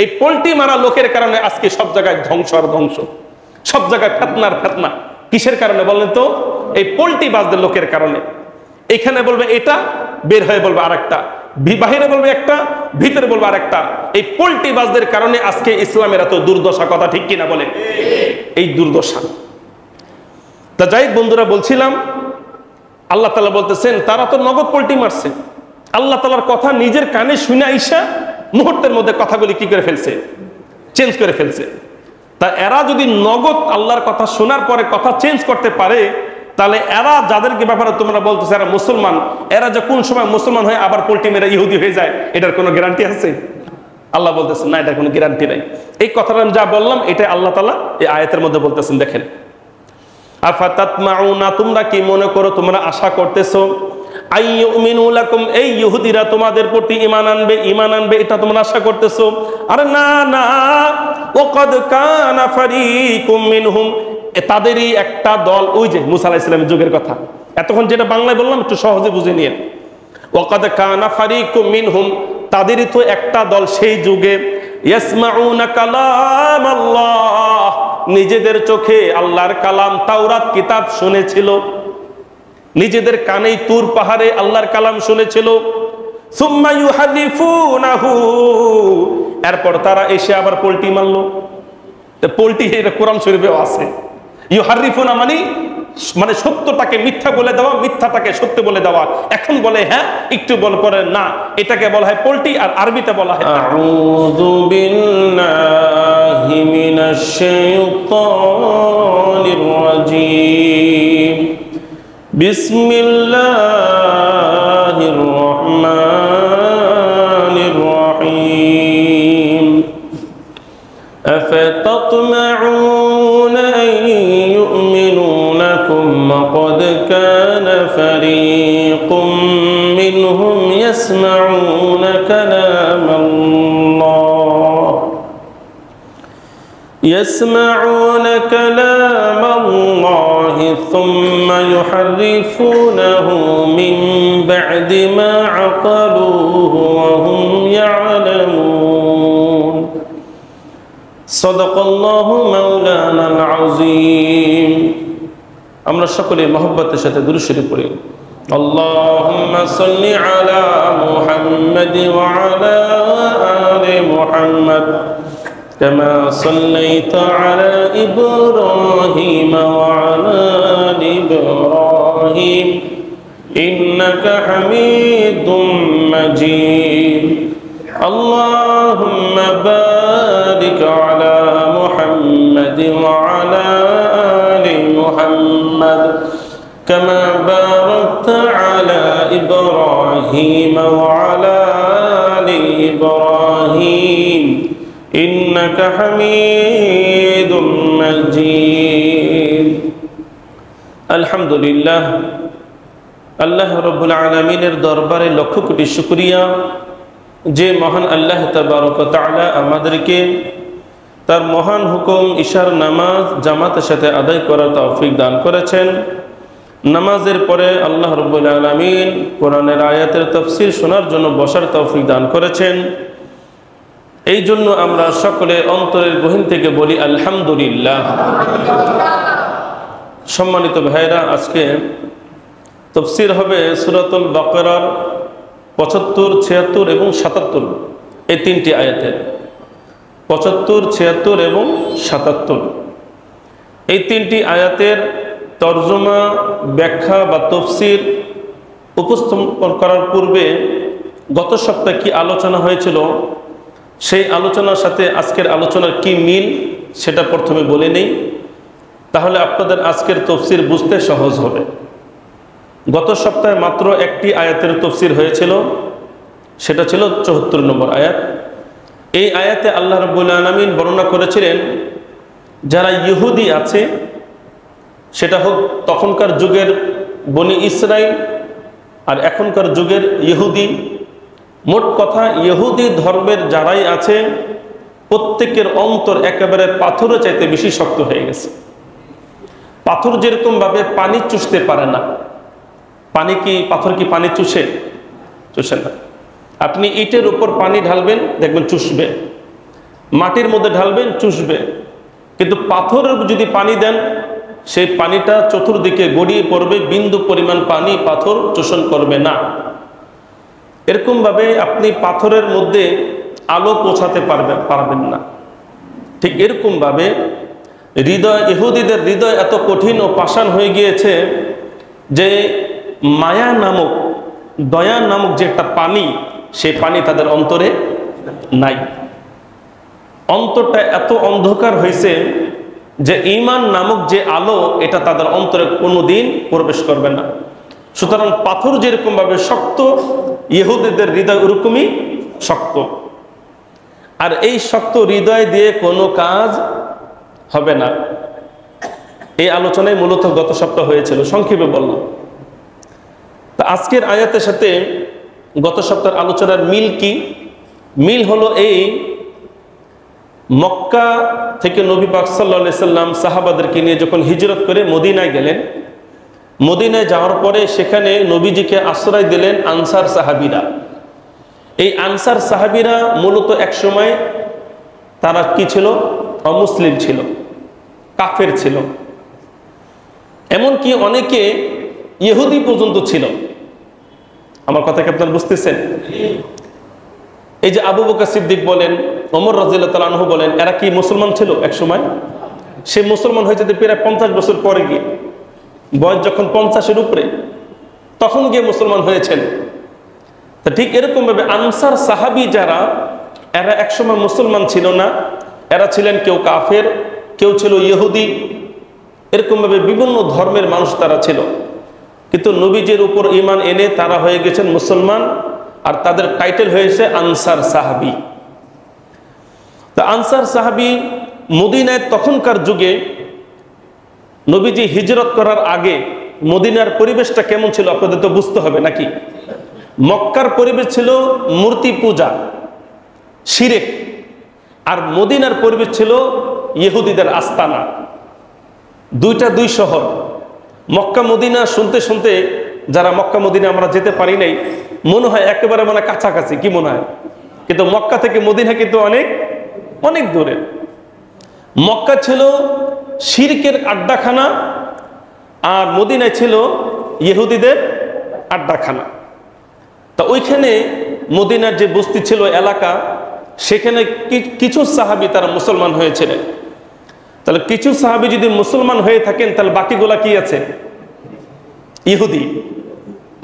এই পোল্ট্রি মারা লোকের কারণে আজকে সব জায়গায় ধ্বংস আর ধ্বংস, সব জায়গায় ফেতনার ফেতনা। কিসের কারণে বলেন তো? এই পোল্ট্রি বাজদের লোকের কারণে। এখানে বলবে এটা, বের হয়ে বলবে আরেকটা, বাহিরে বলবে একটা, ভিতরে বলবে আরেকটা। এই পোল্ট্রি বাজদের কারণে আজকে ইসলামের এত দুর্দশা, কথা ঠিক কিনা বলে? এই দুর্দশা। তা যাই বন্ধুরা, বলছিলাম আল্লাহ তাআলা বলতেছেন তারা তো নগদ পোল্ট্রি মারছে। আল্লাহ তাআলার কথা নিজের কানে শুনে আইসা মুহূর্তের মধ্যে কথাগুলি কি করে ফেলছে, চেঞ্জ করে ফেলছে। তা এরা যদি নগদ আল্লাহর কথা শোনার পরে কথা চেঞ্জ করতে পারে, তাহলে এরা যাদেরকে ব্যাপারে তোমরা বলতেছে এরা মুসলমান, এরা যে কোন সময় মুসলমান হয়ে আবার পোল্ট্রি মেরে ইহুদি হয়ে যায়, এটার কোনো গ্যারান্টি আছে? আল্লাহ বলতেছেন না, এটার কোনো গ্যারান্টি নাই। এই কথাটা আমি যা বললাম এটাই আল্লাহ তাআলা এই আয়াতের মধ্যে বলতেছেন। দেখেন, আফাতাতমাউনা, তোমরা কি মনে করো, তোমরা আশা করতেছো আইয়ুমিনু লাকুম, এই ইহুদিরা তোমাদের প্রতি ঈমান আনবে, ঈমান আনবে, এটা তোমরা আশা করতেছো? আরে না না, ওয়াকাদ কানা ফারিকুম মিনহুম, তাদেরই একটা দল, ওই যে মুসা আলাইহিস সালামের যুগের কথা, এতক্ষণ যেটা বাংলায় বললাম একটু সহজে বুঝে নিয়ে। ওয়াকাদ কানা ফারিকুম মিনহুম, তাদেরই তো একটা দল সেই যুগে, ইয়াসমাউনা কালাম আল্লাহ, নিজেদের চোখে আল্লাহর কালাম তাওরাত কিতাব শুনেছিল, নিজেদের কানেই তুর পাহাড়ে আল্লাহর কালাম শুনেছিল। সুম্মা ইউহারিফুনাহু, এরপর তারা এসে আবার পোল্ট্রি মারলো। পোল্ট্রি এটা কোরআন শরীফেও আছে। ইউহারিফুনা মানে সত্যটাকে মিথ্যা বলে দেওয়া, মিথ্যাটাকে সত্য বলে দেওয়া। এখন বলে হ্যাঁ, একটু বল পরে না, এটাকে বলা হয় পোল্ট্রি, আর আরবিতে বলা হয় আউযু বিল্লাহি মিনাশ শাইতানির রাজীম, বিসমিল্লাহির রহমানির রহিম। আফাতাতমাউনা আন ইউমিনু লাকুম ওয়াকাদ কানা ফারীকুম মিনহুম ইয়াসমাউনা কালামাল্লাহ, يسمعون كلام الله ثم يحرفونه من بعد ما عقلوه وهم يعلمون صدق الله مولانا العظيم। আমরা সকলে মহব্বতের সাথে দুরূদ শরীফ পড়ি। আল্লাহুম্মা সাল্লি আলা মুহাম্মাদ ওয়া আলা আলি মুহাম্মাদ كما صليت على إبراهيم وعلى آل إبراهيم إنك حميد مجيد اللهم بارك على محمد وعلى آل محمد كما باركت على إبراهيم وعلى آل إبراهيم إنك حميد مجيد الحمد لله আল্লাহ রব্বুল আলামিনের দরবারে লক্ষ কোটি শুকরিয়া যে মহান আল্লাহ তাবারক ওয়া তাআলা আমাদেরকে তার মহান হুকুম ইশার নামাজ জামাতের সাথে আদায় করার তৌফিক দান করেছেন। নামাজের পরে আল্লাহ রব্বুল আলামিন কোরআনের আয়াতের তাফসীর শোনার জন্য বসার তৌফিক দান করেছেন। এই জন্য আমরা সকলে অন্তরের গহীন থেকে বলি আলহামদুলিল্লাহ। সম্মানিত ভাইরা, আজকে তাফসীর হবে সূরাতুল বাকারার ৭৫, ৭৬ এবং ৭৭ এই তিনটি আয়াতের। ৭৫, ৭৬ এবং ৭৭ এই তিনটি আয়াতের তরজমা, ব্যাখ্যা বা তাফসীর উপস্থাপন করার পূর্বে গত সপ্তাহে কি আলোচনা হয়েছিল সেই আলোচনার সাথে আজকের আলোচনার কি মিল সেটা প্রথমে বলে নেই, তাহলে আপনাদের আজকের তাফসীর বুঝতে সহজ হবে। গত সপ্তাহে মাত্র একটি আয়াতের তাফসীর হয়েছিল, সেটা ছিল ৭৪ নম্বর আয়াত। এই আয়াতে আল্লাহ রাব্বুল আলামিন বর্ণনা করেছিলেন যারা ইহুদি আছে, সেটা হোক তখনকার যুগের বনি ইসরাইল আর এখনকার যুগের ইহুদি, মোট কথা ইহুদি ধর্মের যারাই আছে প্রত্যেকের অন্তর একেবারে পাথরের চাইতে বেশি শক্ত হয়ে গেছে। পাথর যেরকম ভাবে পানি চুষতে পারে না, পাথর কি পানি চুষে? চুষে না। আপনি ইটের উপর পানি ঢালবেন, দেখবেন চুষবে। মাটির মধ্যে ঢালবেন, চুষবে। কিন্তু পাথরের যদি পানি দেন, সেই পানিটা চতুর্দিকে গড়িয়ে পড়বে, বিন্দু পরিমাণ পানি পাথর শোষণ করবে না। এরকম ভাবে আপনি পাথরের মধ্যে আলো পৌঁছাতে পারবেন না। ঠিক এরকম ভাবে হৃদয়, ইহুদিদের হৃদয় এত কঠিন ও পাষাণ হয়ে গিয়েছে যে মায়া নামক, দয়া নামক যে একটা পানি, সেই পানি তাদের অন্তরে নাই। অন্তরটা এত অন্ধকার হয়েছে যে ঈমান নামক যে আলো, এটা তাদের অন্তরে কোনোদিন প্রবেশ করবে না। সুতরাং পাথর যেরকম ভাবে শক্ত, ইহুদিদের হৃদয় ওরকমই শক্ত। আর এই শক্ত হৃদয় দিয়ে কোনো কাজ হবে না। এই আলোচনায় মূলত গত সপ্তাহ হয়েছিল, সংক্ষেপে বললাম। তা আজকের আয়াতের সাথে গত সপ্তাহের আলোচনার মিল কি? মিল হলো এই, মক্কা থেকে নবী পাক সাল্লাল্লাহু আলাইহি সাল্লাম সাহাবাদেরকে নিয়ে যখন হিজরত করে মদিনায় গেলেন, মদিনায় যাওয়ার পরে সেখানে নবীজিকে আশ্রয় দিলেন আনসার সাহাবীরা। এই আনসার সাহাবীরা মূলত একসময় তারা কি ছিল? অমুসলিম ছিল, কাফের ছিল। এমনকি অনেকে ইহুদি পর্যন্ত ছিল। আমার কথা কি আপনারা বুঝতেছেন? এই যে আবু বকর সিদ্দিক বলেন, ওমর রাদিয়াল্লাহু তাআলা আনহু বলেন, এরা কি মুসলমান ছিল এক সময়? সে মুসলমান হয়েছে প্রায় 50 বছর পরে গিয়ে, বয়স যখন 50-এর উপরে, তখন গিয়ে মুসলমান হয়েছেন। তা ঠিক এরকম ভাবে আনসার সাহাবী যারা, এরা একসময় মুসলমান ছিল না, এরা ছিলেন কেউ কাফের, কেউ ছিল ইহুদি, এরকম ভাবে বিভিন্ন ধর্মের মানুষ তারা ছিল। কিন্তু নবীজির উপর ঈমান এনে তারা হয়ে গেছেন মুসলমান, আর তাদের টাইটেল হয়েছে আনসার সাহাবী। তা আনসার সাহাবী মদিনায় তখনকার যুগে, নবীজি হিজরত করার আগে মদিনার পরিবেশটা কেমন ছিল আপনাদের তো বুঝতে হবে নাকি? মক্কার পরিবেশ ছিল মূর্তি পূজা, শিরক, আর মদিনার পরিবেশ ছিল ইহুদিদের আস্তানা। দুই শহর, মক্কা মদিনা শুনতে শুনতে, যারা মক্কা মদিনা আমরা যেতে পারি নাই, মনে হয় একেবারে মানে কাছাকাছি, কি মনে হয়? কিন্তু মক্কা থেকে মদিনা কিন্তু অনেক অনেক দূরে। মক্কা ছিল শিরকের আড্ডাখানা, আর মদিনায় ছিল ইহুদিদের আড্ডাখানা। তা ওইখানে মদিনার যে বস্তি ছিল, এলাকা, সেখানে কিছু সাহাবী তারা মুসলমান হয়েছিলেন। তাহলে কিছু সাহাবী যদি মুসলমান হয়ে থাকেন, তাহলে বাকিগুলা কি আছে? ইহুদি।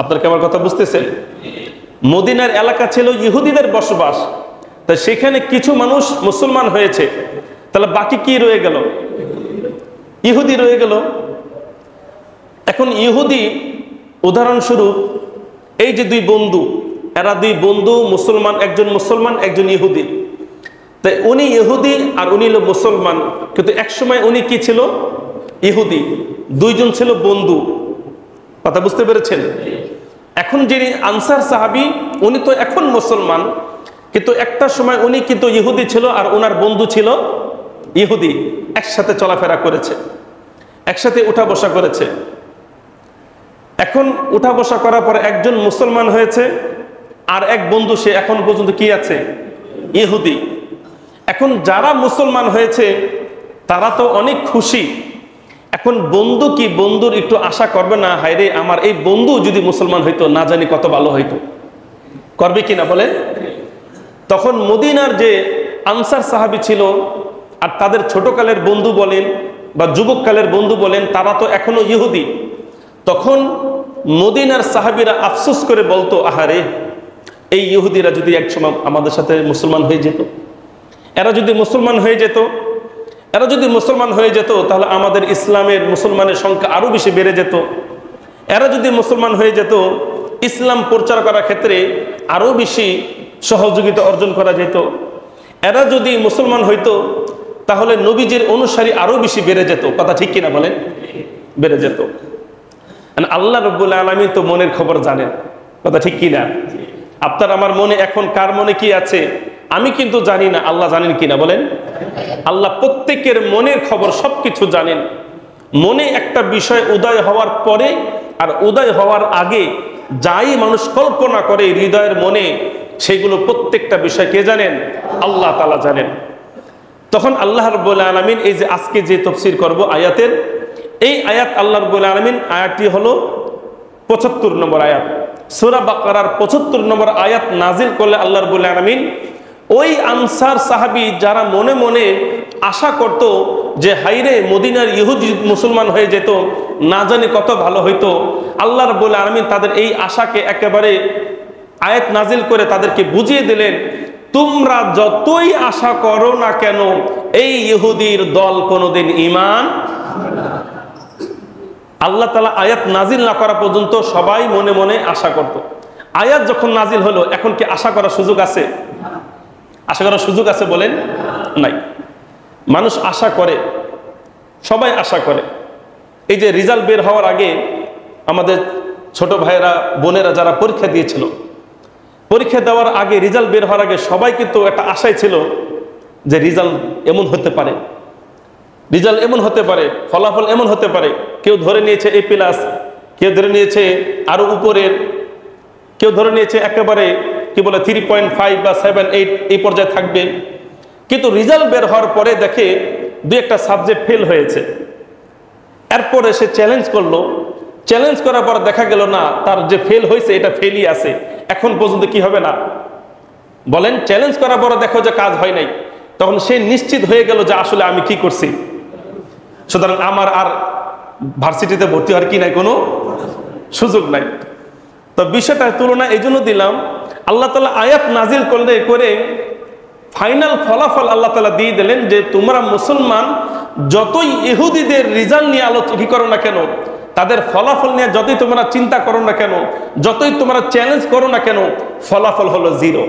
আপনার কি আমার কথা বুঝতেছেন? মদিনার এলাকা ছিল ইহুদিদের বসবাস, তাই সেখানে কিছু মানুষ মুসলমান হয়েছে, তাহলে বাকি কি রয়ে গেল? ইহুদি রয়ে গেল। এখন ইহুদি, উদাহরণস্বরূপ এই যে দুই বন্ধু, এরা দুই বন্ধু মুসলমান, একজন মুসলমান একজন ইহুদি। তাই উনি ইহুদি আর উনি হলো মুসলমান, কিন্তু একসময় উনি কি ছিল? ইহুদি। দুইজন ছিল বন্ধু। কথা বুঝতে পেরেছেন? এখন যিনি আনসার সাহাবী, উনি তো এখন মুসলমান, কিন্তু একটা সময় উনি কিন্তু ইহুদি ছিল, আর ওনার বন্ধু ছিল ইহুদি। একসাথে চলাফেরা করেছে, একসাথে উঠা বসা করেছে। এখন উঠা বসা করার পর একজন মুসলমান হয়েছে, আর এক বন্ধু সে এখন পর্যন্ত কি আছে? ইহুদি। এখন যারা মুসলমান হয়েছে তারা তো অনেক খুশি। এখন বন্ধু কি বন্ধুর একটু আশা করবে না, হায়রে আমার এই বন্ধু যদি মুসলমান হইতো, না জানি কত ভালো হইতো? করবে কিনা বলে? তখন মদিনার যে আনসার সাহাবী ছিল, আর তাদের ছোটকালের বন্ধু বলেন বা যুবককালের বন্ধু বলেন, তারা তো এখনো ইহুদি। তখন মদিনার সাহাবীরা আফসোস করে বলতো, আহারে এই ইহুদিরা যদি একসময় আমাদের সাথে মুসলমান হয়ে যেত, এরা যদি মুসলমান হয়ে যেত, এরা যদি মুসলমান হয়ে যেত, তাহলে আমাদের ইসলামের মুসলমানের সংখ্যা আরো বেশি বেড়ে যেত। এরা যদি মুসলমান হয়ে যেত, ইসলাম প্রচার করার ক্ষেত্রে আরো বেশি সহযোগিতা অর্জন করা যেত। এরা যদি মুসলমান হইতো, তাহলে নবীজির অনুসারী আরো বেশি বেড়ে যেত। কথা ঠিক কিনা বলেন? বেড়ে যেত। আল্লাহ রাব্বুল আলামিন তো মনের খবর জানেন। কথা ঠিক কিনা? আপনার আমার মনে এখন কার মনে কি আছে আমি কিন্তু জানি না, আল্লাহ জানেন কিনা বলেন? আল্লাহ প্রত্যেকের মনের খবর সবকিছু জানেন। মনে একটা বিষয় উদয় হওয়ার পরে আর উদয় হওয়ার আগে যাই মানুষ কল্পনা করে হৃদয়ের মনে, সেগুলো প্রত্যেকটা বিষয় কে জানেন? আল্লাহ তাআলা জানেন। তখন আল্লাহ রাব্বুল আলামিন এই যে আজকে যে তাফসীর করব আয়াতের, এই আয়াত আল্লাহ রাব্বুল আলামিন আয়াতটি হলো 75 নম্বর আয়াত। সূরা বাকারার 75 নম্বর আয়াত নাজিল করলে আল্লাহ রাব্বুল আলামিন ওই আনসার সাহাবী যারা মনে মনে আশা করত যে হাইরে মদিনার ইহুদি মুসলমান হয়ে যেত, না জানি কত ভালো হইতো, আল্লাহ রাব্বুল আলামিন তাদের এই আশাকে একেবারে আয়াত নাজিল করে তাদেরকে বুঝিয়ে দিলেন, তোমরা যতই আশা করো না কেন এই ইহুদির দল কোনোদিন ঈমান। আল্লাহ তাআলা আয়াত নাজিল না করা পর্যন্ত সবাই মনে মনে আশা করত। আয়াত যখন নাজিল হলো, এখন কি আশা করার সুযোগ আছে? আশা করার সুযোগ আছে বলেন? নাই। মানুষ আশা করে, সবাই আশা করে। এই যে রেজাল্ট বের হওয়ার আগে আমাদের ছোট ভাইয়েরা বোনেরা যারা পরীক্ষা দিয়েছিল, পরীক্ষা দেওয়ার আগে রেজাল্ট বের হওয়ার আগে সবাই কিন্তু একটা আশায় ছিল যে রেজাল্ট এমন হতে পারে, রেজাল্ট এমন হতে পারে, ফলাফল এমন হতে পারে। কেউ ধরে নিয়েছে A+, কেউ ধরে নিয়েছে আরো উপরের, কেউ ধরে নিয়েছে একেবারে কি বলে 3.5 বা 7, 8 এই পর্যায়ে থাকবে। কিন্তু রেজাল্ট বের হওয়ার পরে দেখে দুই একটা সাবজেক্ট ফেল হয়েছে। এরপরে সে চ্যালেঞ্জ করলো, চ্যালেঞ্জ করার পর দেখা গেল না, তার যে ফেল হয়েছে এটা ফেলই আছে, এখন পর্যন্ত কি হবে না বলেন? চ্যালেঞ্জ করার পর দেখো যে কাজ হয় নাই, তখন সে নিশ্চিত হয়ে গেল যে আসলে আমি কি করছি, সুতরাং আমার আর ভার্সিটিতে ভর্তি হওয়ার কি নাই, কোনো সুযোগ নাই। তো বিষয়টার তুলনা এই জন্য দিলাম, আল্লাহ তাআলা আয়াত নাজিল করে ফাইনাল ফলাফল আল্লাহ তাআলা দিয়ে দিলেন যে তোমরা মুসলমান যতই ইহুদিদের রেজাল্ট নিয়ে আলোচনা কি করো না কেন, তাদের ফলাফল নিয়ে যতই তোমরা চিন্তা করো না কেন, যতই তোমরা চ্যালেঞ্জ করো না কেন, ফলাফল হলো জিরো।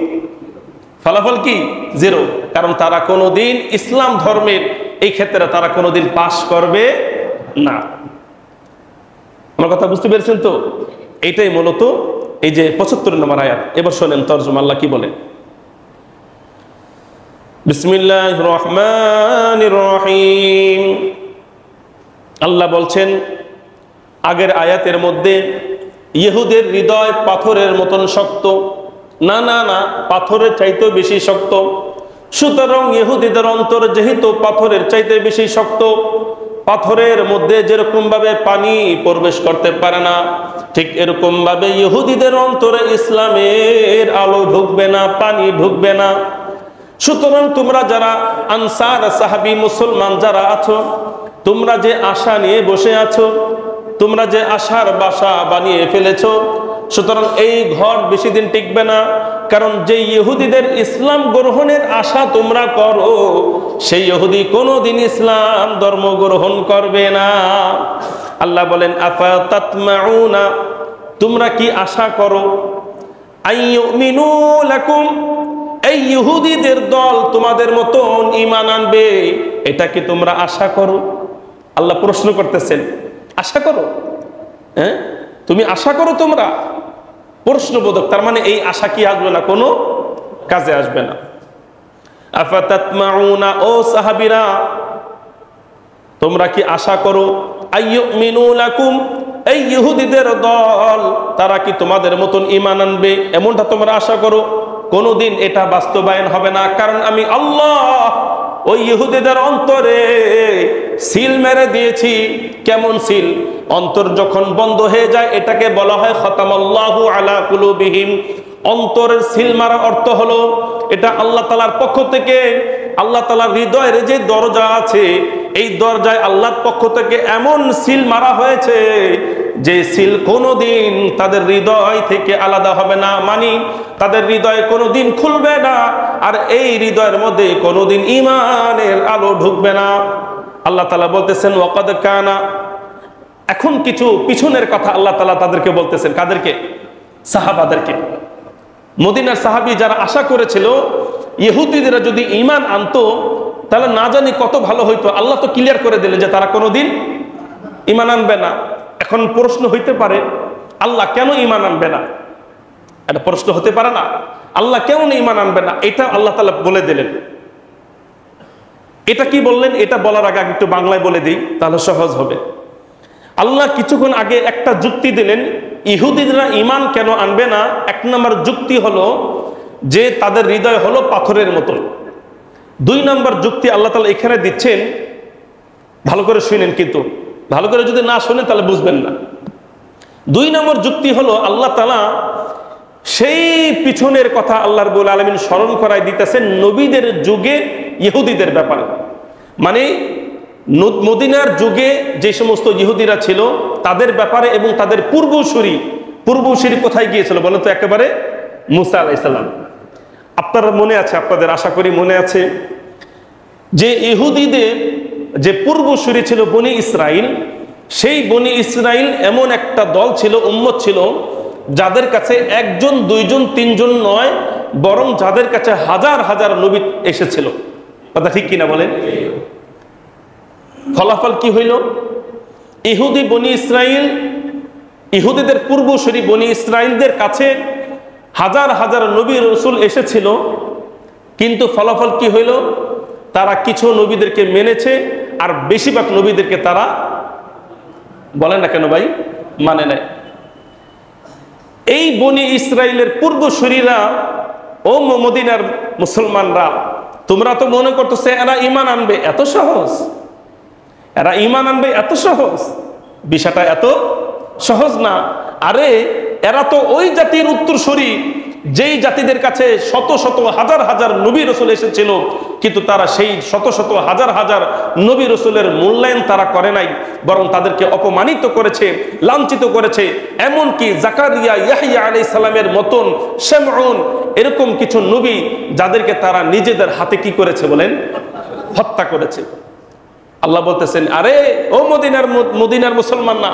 ফলাফল কি? জিরো। কারণ তারা কোনোদিন ইসলাম ধর্মের এই ক্ষেত্রে তারা কোনোদিন পাশ করবে না। আমার কথা বুঝতে পেরেছেন তো? এইটাই মূলত এই যে 75 নম্বর আয়াত। এবার শোনেন তরজমা আল্লাহ কি বলে। বিসমিল্লাহির রহমানির রহিম। আল্লাহ বলছেন আগের আয়াতের মধ্যে ইহুদের হৃদয় পাথরের মতন শক্ত, না না না, পাথরের চাইতেও বেশি শক্ত। সুতরাং ইহুদিদের অন্তর যেহেতু পাথরের চাইতে বেশি শক্ত, পাথরের মধ্যে যেরকম ভাবে পানি প্রবেশ করতে পারে না, ঠিক এরকম ভাবে ইহুদিদের অন্তরে ইসলামের আলো ঢুকবে না, পানি ঢুকবে না। সুতরাং তোমরা যারা আনসার সাহাবী মুসলমান যারা আছো, তোমরা যে আশা নিয়ে বসে আছো, তোমরা যে আশার বাসা বানিয়ে ফেলেছো, সুতরাং এই ঘর বেশি দিন টিকবে না। কারণ যে ইহুদিদের ইসলাম গ্রহণের আশা তোমরা করো, সেই ইহুদি কোনোদিন ইসলাম ধর্ম গ্রহণ করবে না। আল্লাহ বলেন আফা তাতমাউনা, তোমরা কি আশা করো, আইয়ুমিনু লাকুম, এই ইহুদিদের দল তোমাদের মতন ঈমান আনবে, এটা কি তোমরা আশা করো? আল্লাহ প্রশ্ন করতেছেন, আশা করো? হ্যাঁ, তুমি আশা করো? তোমরা প্রশ্নবোধক, তার মানে এই আশা কি আসবে না, কোনো কাজে আসবে না। আফাতাতমাউনা, ও সাহাবীরা তোমরা কি আশা করো, আইয়ুমিনু লাকুম, এই ইহুদিদের দল তারা কি তোমাদের মতন ঈমান আনবে, এমনটা তোমরা আশা করো? কোনোদিন এটা বাস্তবায়ন হবে না। কারণ আমি আল্লাহ ওই ইহুদিদের অন্তরে সিল মেরে দিয়েছি। কেমন সিল? অন্তর যখন বন্ধ হয়ে যায় এটাকে বলা হয় খতামাল্লাহু আলা কুলুবিহিম। অন্তরের সিল মারা অর্থ হলো এটা আল্লাহ তাআলার পক্ষ থেকে, আল্লাহ তাআলার হৃদয়ের যে দরজা আছে এই দরজায় আল্লাহর পক্ষ থেকে এমন সিল মারা হয়েছে যে সিল কোনোদিন তাদের হৃদয় থেকে আলাদা হবে না, মানে তাদের হৃদয় কোনোদিন খুলবে না, আর এই হৃদয়ের মধ্যে কোনোদিন ঈমানের আলো ঢুকবে না। আল্লাহ তাআলা বলতেছেন ওয়াকাদ কানা, এখন কিছু পিছনের কথা আল্লাহ তাআলা তাদেরকে বলতেছেন। কাদেরকে? সাহাবাদেরকে। মদিনার সাহাবী যারা আশা করেছিল ইহুদিরা যদি ঈমান আনতো তাহলে না জানি কত ভালো হইতো। আল্লাহ তো ক্লিয়ার করে দিলেন যে তারা কোনোদিন ঈমান আনবে না। এখন প্রশ্ন হইতে পারে আল্লাহ কেন ঈমান আনবে না? এটা প্রশ্ন হতে পারে না, আল্লাহ কেমন ঈমান আনবে না? এটা আল্লাহ তাআলা বলে দিলেন। এটা কি বললেন? এটা বলার আগে একটু বাংলায় বলে দিই, তাহলে সহজ হবে। আল্লাহ কিছুক্ষণ আগে একটা যুক্তি দিলেন, ইহুদিরা ঈমান কেন আনবে না। 1 নম্বর যুক্তি হলো যে তাদের হৃদয় হলো পাথরের মতন। দুই নম্বর যুক্তি আল্লাহ তাআলা এখানে দিচ্ছেন, ভালো করে শুনেন, কিন্তু ভালো করে যদি না শুনেন তাহলে বুঝবেন না। দুই নম্বর যুক্তি হলো আল্লাহ তাআলা সেই পিছনের কথা আল্লাহ রাব্বুল আলামিন স্মরণ করায় দিতেছেন নবীদের যুগে ইহুদিদের ব্যাপারে। মানে মদিনার যুগে যে সমস্ত ইহুদিরা ছিল তাদের ব্যাপারে এবং তাদের পূর্বসূরি কোথায় গিয়েছিল বলেন তো? একেবারে মুসা আলাইহিস সালাম। আপনারা মনে আছে, আপনাদের আশা করি মনে আছে, যে ইহুদিদের যে পূর্বসূরি ছিল বনি ইসরাইল, সেই বনি ইসরাইল এমন একটা দল ছিল, উম্মত ছিল, যাদের কাছে একজন, দুইজন, তিনজন নয়, বরং যাদের কাছে হাজার হাজার নবী এসেছিল। কথা ঠিক কিনা বলেন? ফলাফল কি হইল? ইহুদি বনি ইসরাইল, ইহুদিদের পূর্বসূরি বনি ইসরাইলদের কাছে হাজার হাজার নবী রসুল এসেছিল, কিন্তু ফলাফল কি হইল? তারা কিছু নবীদেরকে মেনেছে আর বেশিরভাগ নবীদেরকে তারা, বলেন না কেন ভাই, মানে নাই। এই বনি ইসরাইলের পূর্বসূরীরা, ও মদিনার মুসলমানরা, তোমরা তো মনে করতেছে এরা ঈমান আনবে, এত সহজ, এরা ঈমান আনবে এত সহজ। বিষয়টা এত সহজ না। আরে এরা তো ওই জাতির উত্তরসূরি যেই জাতিদের কাছে শত শত হাজার হাজার নবী রসুল এসেছিল, কিন্তু তারা সেই শত শত হাজার হাজার নবী রসুলের মূল্যায়ন তারা করে নাই, বরং তাদেরকে অপমানিত করেছে, লাঞ্ছিত করেছে। এমনকি জাকারিয়া, ইয়াহইয়া আলাইহিস সালামের মতন, শামউন, এরকম কিছু নবী যাদেরকে তারা নিজেদের হাতে কি করেছে বলেন? হত্যা করেছে। আল্লাহ বলতেছেন, আরে ও মদিনার মুসলমান না,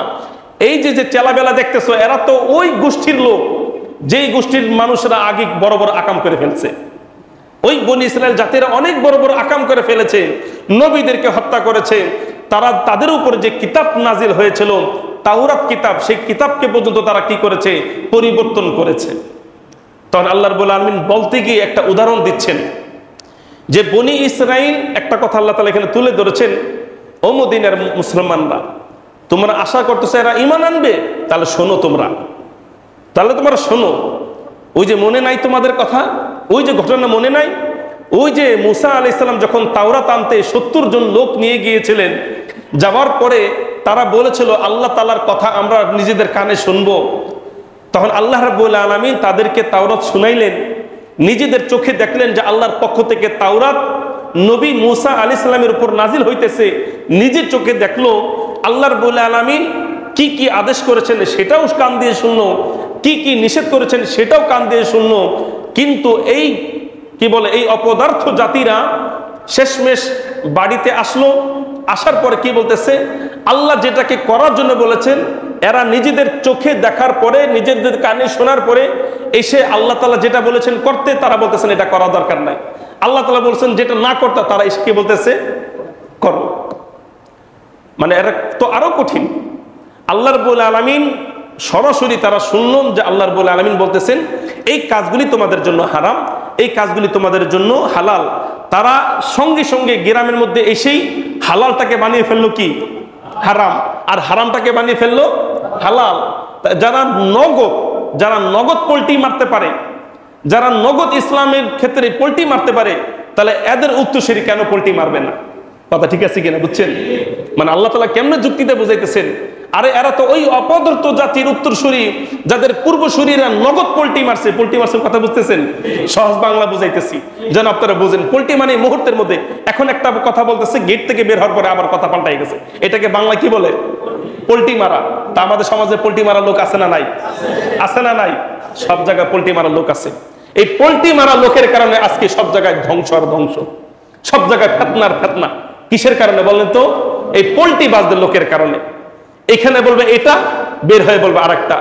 এই যে যে চেলাবেলা দেখতেছো, এরা তো ওই গোষ্ঠীর লোক যেই গোষ্ঠীর মানুষরা আগে বড় বড় আকাম করে ফেলছে। ওই বনি ইসরাইল জাতিরা অনেক বড় বড় আকাম করে ফেলেছে, নবীদেরকে হত্যা করেছে। তারা তাদের উপর যে কিতাব নাজিল হয়েছিল, তাওরাত কিতাব, সেই কিতাবকে পর্যন্ত তারা কি করেছে? পরিবর্তন করেছে। তখন আল্লাহ রাব্বুল আলামিন বলতে গিয়ে একটা উদাহরণ দিচ্ছেন যে বনি ইসরাইল, একটা কথা আল্লাহ তাআলা এখানে তুলে ধরেছেন, ও মদিনার মুসলমানরা, তোমরা আশা করতেছো এরা ঈমান আনবে, তাহলে শোনো, তোমরা শোনো। ওই যে মনে নাই তোমাদের কথা, ওই যে ঘটনা মনে নাই? ওই যে মুসা আলাইহিস সালাম যখন তাওরাত আনতে 70 জন লোক নিয়ে গিয়েছিলেন, যাওয়ার পরে তারা বলেছিল আল্লাহ তাআলার কথা আমরা নিজেদের কানে শুনবো। তখন আল্লাহ রাব্বুল আলামিন তাদেরকে তাওরাত শুনাইলেন, নিজেদের চোখে দেখলেন যে আল্লাহর পক্ষ থেকে তাওরাত নবী মুসা আলাইহিস সালামের উপর নাজিল হইতেছে। নিজের চোখে দেখলো আল্লাহ রাব্বুল আলামিন কি কি আদেশ করেছেন সেটাও কান দিয়ে শুনলো, কি কি নিষেধ করেছেন সেটাও কান দিয়ে শুনলো। কিন্তু এই কি বলে, এই অপদার্থ জাতিরা শেষমেশ বাড়িতে আসলো। আসার পরে কি বলতেছে? আল্লাহ যেটাকে করার জন্য বলেছেন, এরা নিজেদের চোখে দেখার পরে, নিজেদের কানে শোনার পরে এসে আল্লাহ তাআলা যেটা বলেছেন করতে, তারা বলতেছেন এটা করা দরকার নাই। আল্লাহ তাআলা বলছেন যেটা না করতে, তারা এসে কি বলতেছে? করো। মানে এরা তো আরো কঠিন। আল্লাহ রাব্বুল আলামিন সরাসরি তারা শুনলেন যে আল্লাহ রাব্বুল আলামিন বলতেছেন এই কাজগুলি তোমাদের জন্য হারাম, এই কাজগুলি তোমাদের জন্য হালাল। তারা সঙ্গে সঙ্গে গ্রামের মধ্যে এসেই হালালটাকে বানিয়ে ফেললো কি? হারাম। আর হারামটাকে বানিয়ে ফেললো হালাল। যারা নগদ পোল্টি মারতে পারে, যারা নগদ ইসলামের ক্ষেত্রে পোল্টি মারতে পারে, তাহলে এদের উত্তরসূরি কেন পোল্টি মারবে না? কথা ঠিক আছে কিনা বুঝছেন? মানে আল্লাহ তাআলা কেমনে যুক্তিতে বুঝাইতেছেন, আরে এরা তো ওই অপদার্থ জাতির উত্তরসূরি যাদের পূর্বসূরীরা নগদ পোল্টি মারছে। কথা বুঝতেছেন? সহজ বাংলা বুঝাইতেছি যেন আপনারা বুঝেন। পোল্টি মানে মুহূর্তের মধ্যে, এখন একটা কথা বলতেছে, গেট থেকে বের হওয়ার পরে আবার কথা পাল্টাই গেছে। এটাকে বাংলা কি বলে? পোল্টি মারা। তা আমাদের সমাজে পোল্টি মারা লোক আছে না নাই? আছে না নাই? সব জায়গায় পোল্টি মারা লোক আছে। এই পোল্টি মারা লোকের কারণে আজকে সব জায়গায় ধ্বংস আর ধ্বংস, সব জায়গায় ফেতনার ফেতনা। কিসের কারণে বলেন তো? এই পোল্টি বাজদের লোকের কারণে। এখানে বলবে এটা, বের হয়ে বলবে আরেকটা,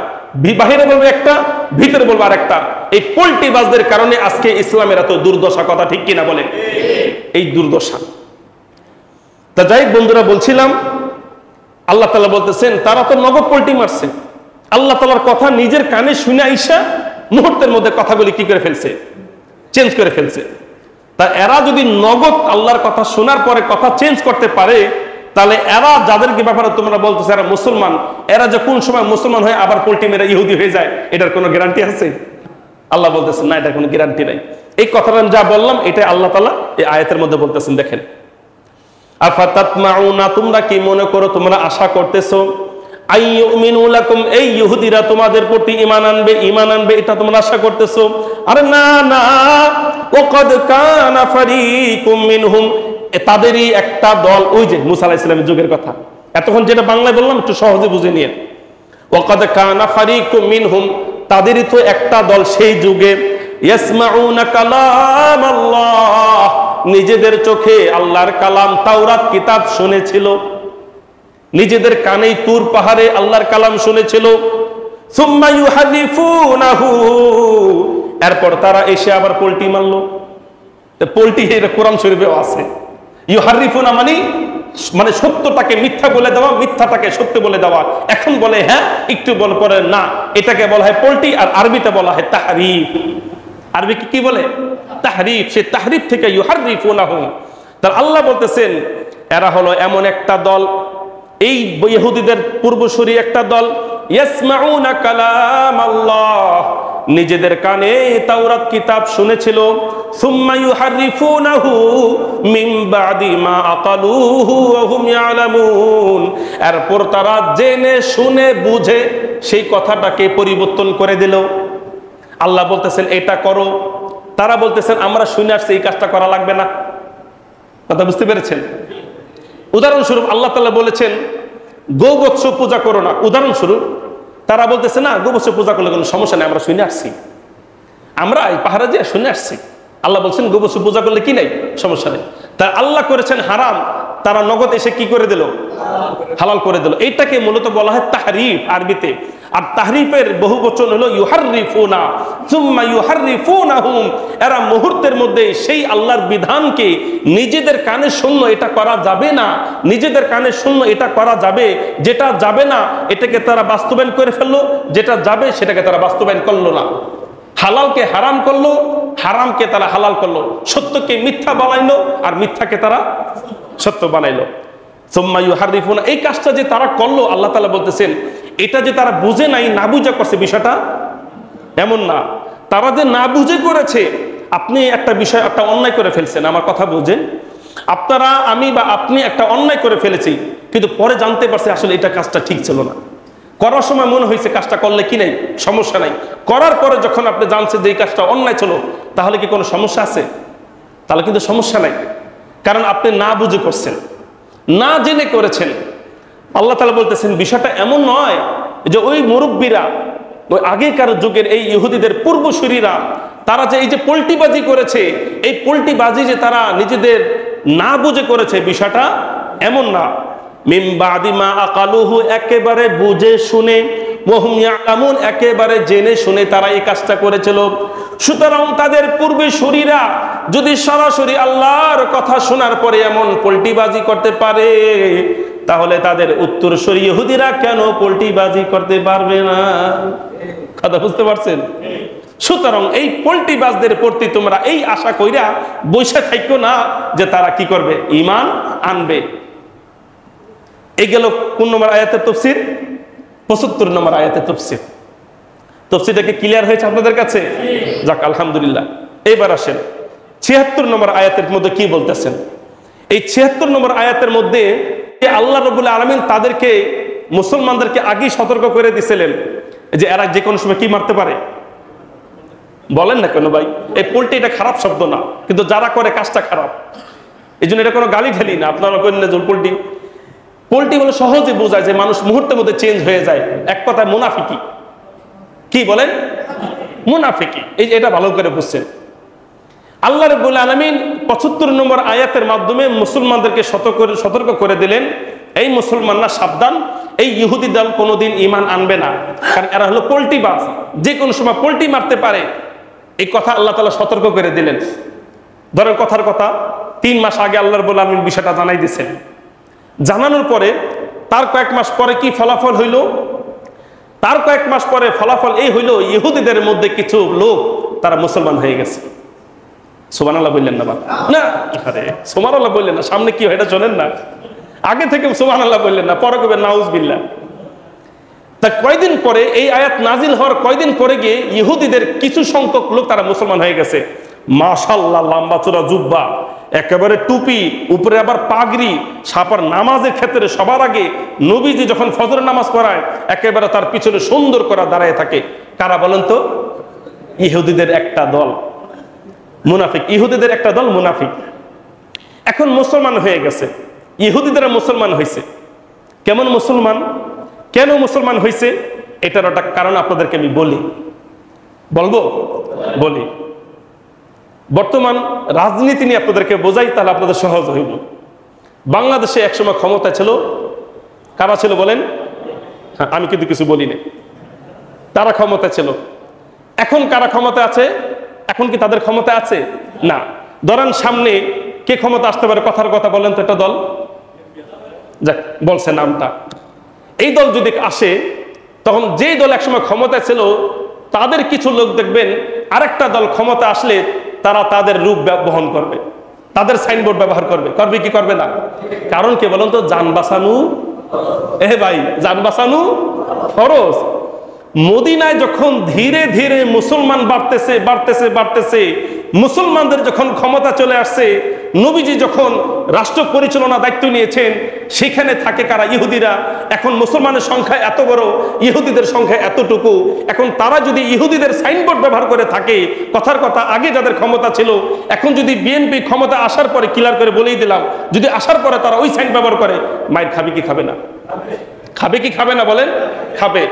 বাহিরে বলবে একটা, ভিতরে বলবে আরেকটা। এই পোল্টি বাজদের কারণে আজকে ইসলামের এত দুর্দশা। কথা ঠিক কিনা বলেন? এই দুর্দশা। তা যাই বন্ধুরা, বলছিলাম আল্লাহ তাআলা বলতেছেন তারা তো নগদ পোল্টি মারছে। আল্লাহ তাআলার কথা নিজের কানে শুনে আইসা মুহূর্তের মধ্যে কথাগুলি কি করে ফেলছে? চেঞ্জ করে ফেলছে। তা এরা যদি নগদ আল্লাহর কথা শোনার পরে কথা চেঞ্জ করতে পারে, তাহলে এরা যাদেরকে ব্যাপারে তোমরা বলতেছে এরা মুসলমান, এরা যে কোন সময় মুসলমান হয়ে আবার পোল্টি মেরে ইহুদি হয়ে যায়, এটার কোনো গ্যারান্টি আছে? আল্লাহ বলতেছেন না, এটার কোনো গ্যারান্টি নাই। এই কথাটা যা বললাম এটা আল্লাহ তাআলা এই আয়াতের মধ্যে বলতেছেন। দেখেন, আফাতাতমাউনা, তোমরা কি মনে করো, তোমরা আশা করতেছো, আইয়ুমিনু লাকুম, এই ইহুদিরা তোমাদের প্রতি ঈমান আনবে, এটা তোমরা আশা করতেছো? আরে না না, ওয়াকাদ কানা ফারিকুম মিনহুম, তাদেরই একটা দল, ওই যে মুসা আলাইহিস সালামের যুগের কথা, এতক্ষণ যেটা বাংলায় বললাম একটু সহজে বুঝে নিয়ে। ওয়াকাদ কানা ফারিকুম মিনহুম, তাদেরই তো একটা দল সেই যুগে, ইয়াসমাউনা কালাম আল্লাহ, নিজেদের চোখে আল্লাহর কালাম তাওরাত কিতাব শুনেছিল, নিজেদের কানেই তুর পাহাড়ে আল্লাহর কালাম শুনেছিল। সুম্মা ইউহারিফুনাহু, এরপর তারা এসে আবার পল্টি মারলো। পল্টি এর কোরআন শরীফেও আছে। ইউহারিফুনা মানে সত্যটাকে মিথ্যা বলে দেওয়া, মিথ্যাটাকে সত্য বলে দেওয়া। এখন বলে হ্যাঁ, একটু বলে পরে না, এটাকে বলা হয় পল্টি, আর আরবিতে বলা হয় তাহরিফ। আরবি কি বলে? তাহরিফ। সে তাহরিফ থেকে ইউহারিফুনাহু। তার আল্লাহ বলতেছেন এরা হলো এমন একটা দল, এই ইহুদিদের পূর্বসূরি একটা দল, ইয়াসমাউনা কালাম আল্লাহ, নিজেদের কানে তাওরাত কিতাব শুনেছিল, সুম্মা ইউহারিফুনাহু মিন বাদি মা আকালুহু ওয়া হুম ইয়ালামুন, এরপর তারা জেনে শুনে বুঝে সেই কথাটাকে পরিবর্তন করে দিল। আল্লাহ বলতেছেন এটা করো, তারা বলতেছেন আমরা শুনে আসছি এই কাজটা করা লাগবে না। কথা বুঝতে পেরেছেন? উদাহরণস্বরূপ আল্লাহ তাআলা বলেছেন গোবৎস পূজা করো না, উদাহরণস্বরূপ তারা বলতেছে না গোবৎস পূজা করলে কোনো সমস্যা নেই, আমরা শুনে আসছি, আমরা এই পাহাড়ে যে শুনে আসছি। আল্লাহ বলছেন গোবৎস পূজা করলে কি নাই, সমস্যা নেই। তা আল্লাহ করেছেন হারাম, তারা নগদ এসে কি করে দিল, হালাল করে দিল। এইটাকে মূলত বলা হয় তাহরিফ আরবিতে। আর তাহরিফের বহু বচন হলো ইউহারিফুনা, সুম্মা ইউহারিফুনাহুম, এরা মুহূর্তের মধ্যে সেই আল্লাহর বিধানকে নিজেদের কানে শুনলো এটা করা যাবে না, নিজেদের কানে শুনলো এটা করা যাবে, যেটা যাবে না এটাকে তারা বাস্তবায়ন করে ফেললো, যেটা যাবে সেটাকে তারা বাস্তবায়ন করলো না। হালালকে হারাম করলো, হারামকে তারা হালাল করলো, সত্যকে মিথ্যা বানাইলো, আর মিথ্যাকে তারা সত্য বানাইলো। সুম্মা ইউহারিফুনা, এই কাজটা যে তারা করলো, আল্লাহ তাআলা বলতেছেন এটা যে তারা বুঝে নাই, না বুঝে করছে, বিষয়টা এমন না। তারা যে না বুঝে করেছে, আপনি একটা বিষয় একটা অন্যায় করে ফেলছেন, আমার কথা বুঝেন, আপনারা আমি বা আপনি একটা অন্যায় করে ফেলেছি, কিন্তু পরে জানতে পারছে আসলে এটা কাজটা ঠিক ছিল না। করার সময় মনে হয়েছে কাজটা করলে কি নাই, সমস্যা নাই। করার পরে যখন আপনি জানছেন যে এই কাজটা অন্যায় ছিল, তাহলে কি কোনো সমস্যা আছে? তাহলে কিন্তু সমস্যা নাই, কারণ আপনি না বুঝে করছেন, না জেনে করেছেন। আল্লাহ তাআলা বলতেছেন বিষয়টা এমন নয় যে ওই মুরব্বীরা, ওই আগেকার যুগের এই ইহুদিদের পূর্বসূরীরা, তারা যে এই যে পোল্টিবাজি করেছে, এই পোল্টিবাজি যে তারা নিজেদের না বুঝে করেছে, বিষয়টা এমন না। মিন বাদি মা আকালুহু, একেবারে বুঝে শুনে, ওয়া হুম ইয়ালামুন, একেবারে জেনে শুনে তারা এই কাজটা করেছিল। সুতরাং তাদের পূর্বসূরীরা যদি সরাসরি আল্লাহর কথা শোনার পরে এমন পোল্টিবাজি করতে পারে, তাহলে তাদের উত্তরসূরি ইহুদিরা কেন পোল্টিবাজি করতে পারবে না? কথা বুঝতে পারছেন? সুতরাং এই পোল্টিবাজদের প্রতি তোমরা এই আশা কইরা বসে থাকো না যে তারা কি করবে, ঈমান আনবে। এই গেল কোন নম্বর আয়াতের তাফসীর? ৭৫ নম্বর আয়াতের তাফসীর। তাফসীরটাকে ক্লিয়ার হয়েছে আপনাদের কাছে? যাক আলহামদুলিল্লাহ। এবার আসেন ৭৬ নম্বর আয়াতের মধ্যে কি বলতেছেন। এই ৭৬ নম্বর আয়াতের মধ্যে আল্লাহ রাব্বুল আলামিন তাদেরকে, মুসলমানদেরকে আগেই সতর্ক করে দিয়েছিলেন যে এরা যে কোনো সময় কি মারতে পারে। বলেন না কেন ভাই? এই পোল্ট্রি এটা খারাপ শব্দ না, কিন্তু যারা করে কাজটা খারাপ। এই জন্য এটা কোনো গালি ঢালি না। আপনারা বলেন না পোল্ট্রি, পোল্ট্রি বলে সহজে বোঝায় যে মানুষ মুহূর্তের মধ্যে চেঞ্জ হয়ে যায়। এক কথায় মুনাফিকি। কি বলেন? মুনাফিকি। এই যে এটা ভালো করে বুঝছেন। আল্লাহ রাব্বুল আলামিন ৭৫ নম্বর আয়াতের মাধ্যমে মুসলমানদেরকে সতর্ক করে দিলেন, এই মুসলমানরা সাবধান, এই ইহুদি দল কোনোদিন ঈমান আনবে না, কারণ এরা হলো পোল্ট্রিবাজ, যে কোনো সময় পোল্ট্রি মারতে পারে। এই কথা আল্লাহ তাআলা সতর্ক করে দিলেন। ধরেন কথার কথা ৩ মাস আগে আল্লাহ রাব্বুল আলামিন বিষয়টা জানাই দিয়েছেন। জানানোর পরে তার কয়েক মাস পরে কি ফলাফল হইল? তার কয়েক মাস পরে ফলাফল এই হইল, ইহুদিদের মধ্যে কিছু লোক তারা মুসলমান হয়ে গেছে। সুবহানাল্লাহ বললেন না? না, আরে সুবহানাল্লাহ বললেন না, সামনে কি হয় এটা শোনেন না। আগে থেকে সুবহানাল্লাহ বললেন না, পরে কবেন নাউজুবিল্লাহ। তা কয়দিন পরে এই আয়াত নাজিল হওয়ার কয়দিন পরে গিয়ে ইহুদিদের কিছু সংখ্যক লোক তারা মুসলমান হয়ে গেছে। মাশাআল্লাহ, লম্বা চূড়া জুব্বা, একেবারে টুপি, উপরে আবার পাগড়ি, সাপার নামাজের ক্ষেত্রে সবার আগে নবীজি যখন ফজরের নামাজ পড়ায় একেবারে তার পিছনে সুন্দর করে দাঁড়ায় থাকে। কারা বলেন তো? ইহুদিদের একটা দল মুনাফিক, ইহুদিদের একটা দল মুনাফিক। এখন মুসলমান হয়ে গেছে, ইহুদিদের মুসলমান হয়েছে। কেমন মুসলমান, কেন মুসলমান হয়েছে, এটার একটা কারণ আপনাদেরকে আমি বলবো। বর্তমান রাজনীতি নিয়ে আপনাদেরকে বোঝাই, তাহলে আপনাদের সহজ হইব। বাংলাদেশে একসময় ক্ষমতা ছিল, কারা ছিল বলেন? হ্যাঁ, আমি কিন্তু কিছু বলি না, তারা ক্ষমতা ছিল। এখন কারা ক্ষমতা আছে? এখন কি তাদের ক্ষমতা আছে? না। ধরেন সামনে কে ক্ষমতা আসতে পারে, কথার কথা বলেন তো একটা দল, যাক বলছে নামটা। এই দল যদি আসে, তখন যেই দল একসময় ক্ষমতা ছিল তাদের কিছু লোক দেখবেন আরেকটা দল ক্ষমতা আসলে তারা তাদের রূপ বহন করবে, তাদের সাইনবোর্ড ব্যবহার করবে কি করবে না? কারণ কি বলেন তো? জান বাঁচানো, ভাই জান বাঁচানো ফরজ। মদিনায় যখন ধীরে ধীরে মুসলমান বাড়তেছে, মুসলমানদের যখন ক্ষমতা চলে আসছে, নবীজি যখন রাষ্ট্র পরিচালনা দায়িত্ব নিয়েছেন, সেখানে থাকে কারা? ইহুদিরা। এখন মুসলমানের সংখ্যা এত বড়, ইহুদিদের সংখ্যা এতটুকু। এখন তারা যদি ইহুদিদের সাইনবোর্ড ব্যবহার করে থাকে, কথার কথা আগে যাদের ক্ষমতা ছিল, এখন যদি বিএনপি ক্ষমতা আসার পরে, ক্লিয়ার করে বলেই দিলাম, যদি আসার পরে তারা ওই সাইন ব্যবহার করে, মাইর খাবে কি খাবে না? খাবে কি খাবে না বলেন? খাবে।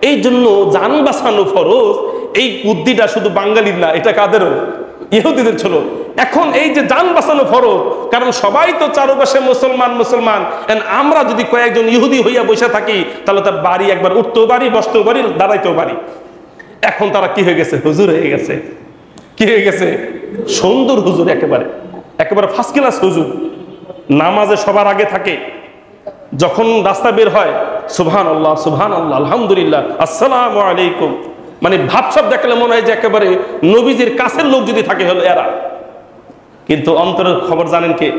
এই জন্য জান বাঁচানো ফরজ, এই বুদ্ধিটা শুধু বাঙালির না, এটা কাদেরও? ইহুদিদের ছিল। এখন এই যে জান বাঁচানো ফরজ, কারণ সবাই তো চারপাশে মুসলমান, আমরা যদি কয়েকজন ইহুদি হইয়া বসে থাকি, তাহলে তার বাড়ি একবার উঠতেও পারি, বসতেও পারি, দাঁড়াইতেও পারি। এখন তারা কি হয়ে গেছে? হুজুর হয়ে গেছে। কি হয়ে গেছে? সুন্দর হুজুর, একেবারে ফার্স্ট ক্লাস হুজুর। নামাজে সবার আগে থাকে, যখন রাস্তা বের হয় সুবহানাল্লাহ, আলহামদুলিল্লাহ, আসসালামু আলাইকুম, মানে ভাবসাব দেখলে মনে হয় যে একেবারে নবীজির কাছের লোক যদি থাকে হলো এরা। কিন্তু অন্তরের খবর জানেন কে?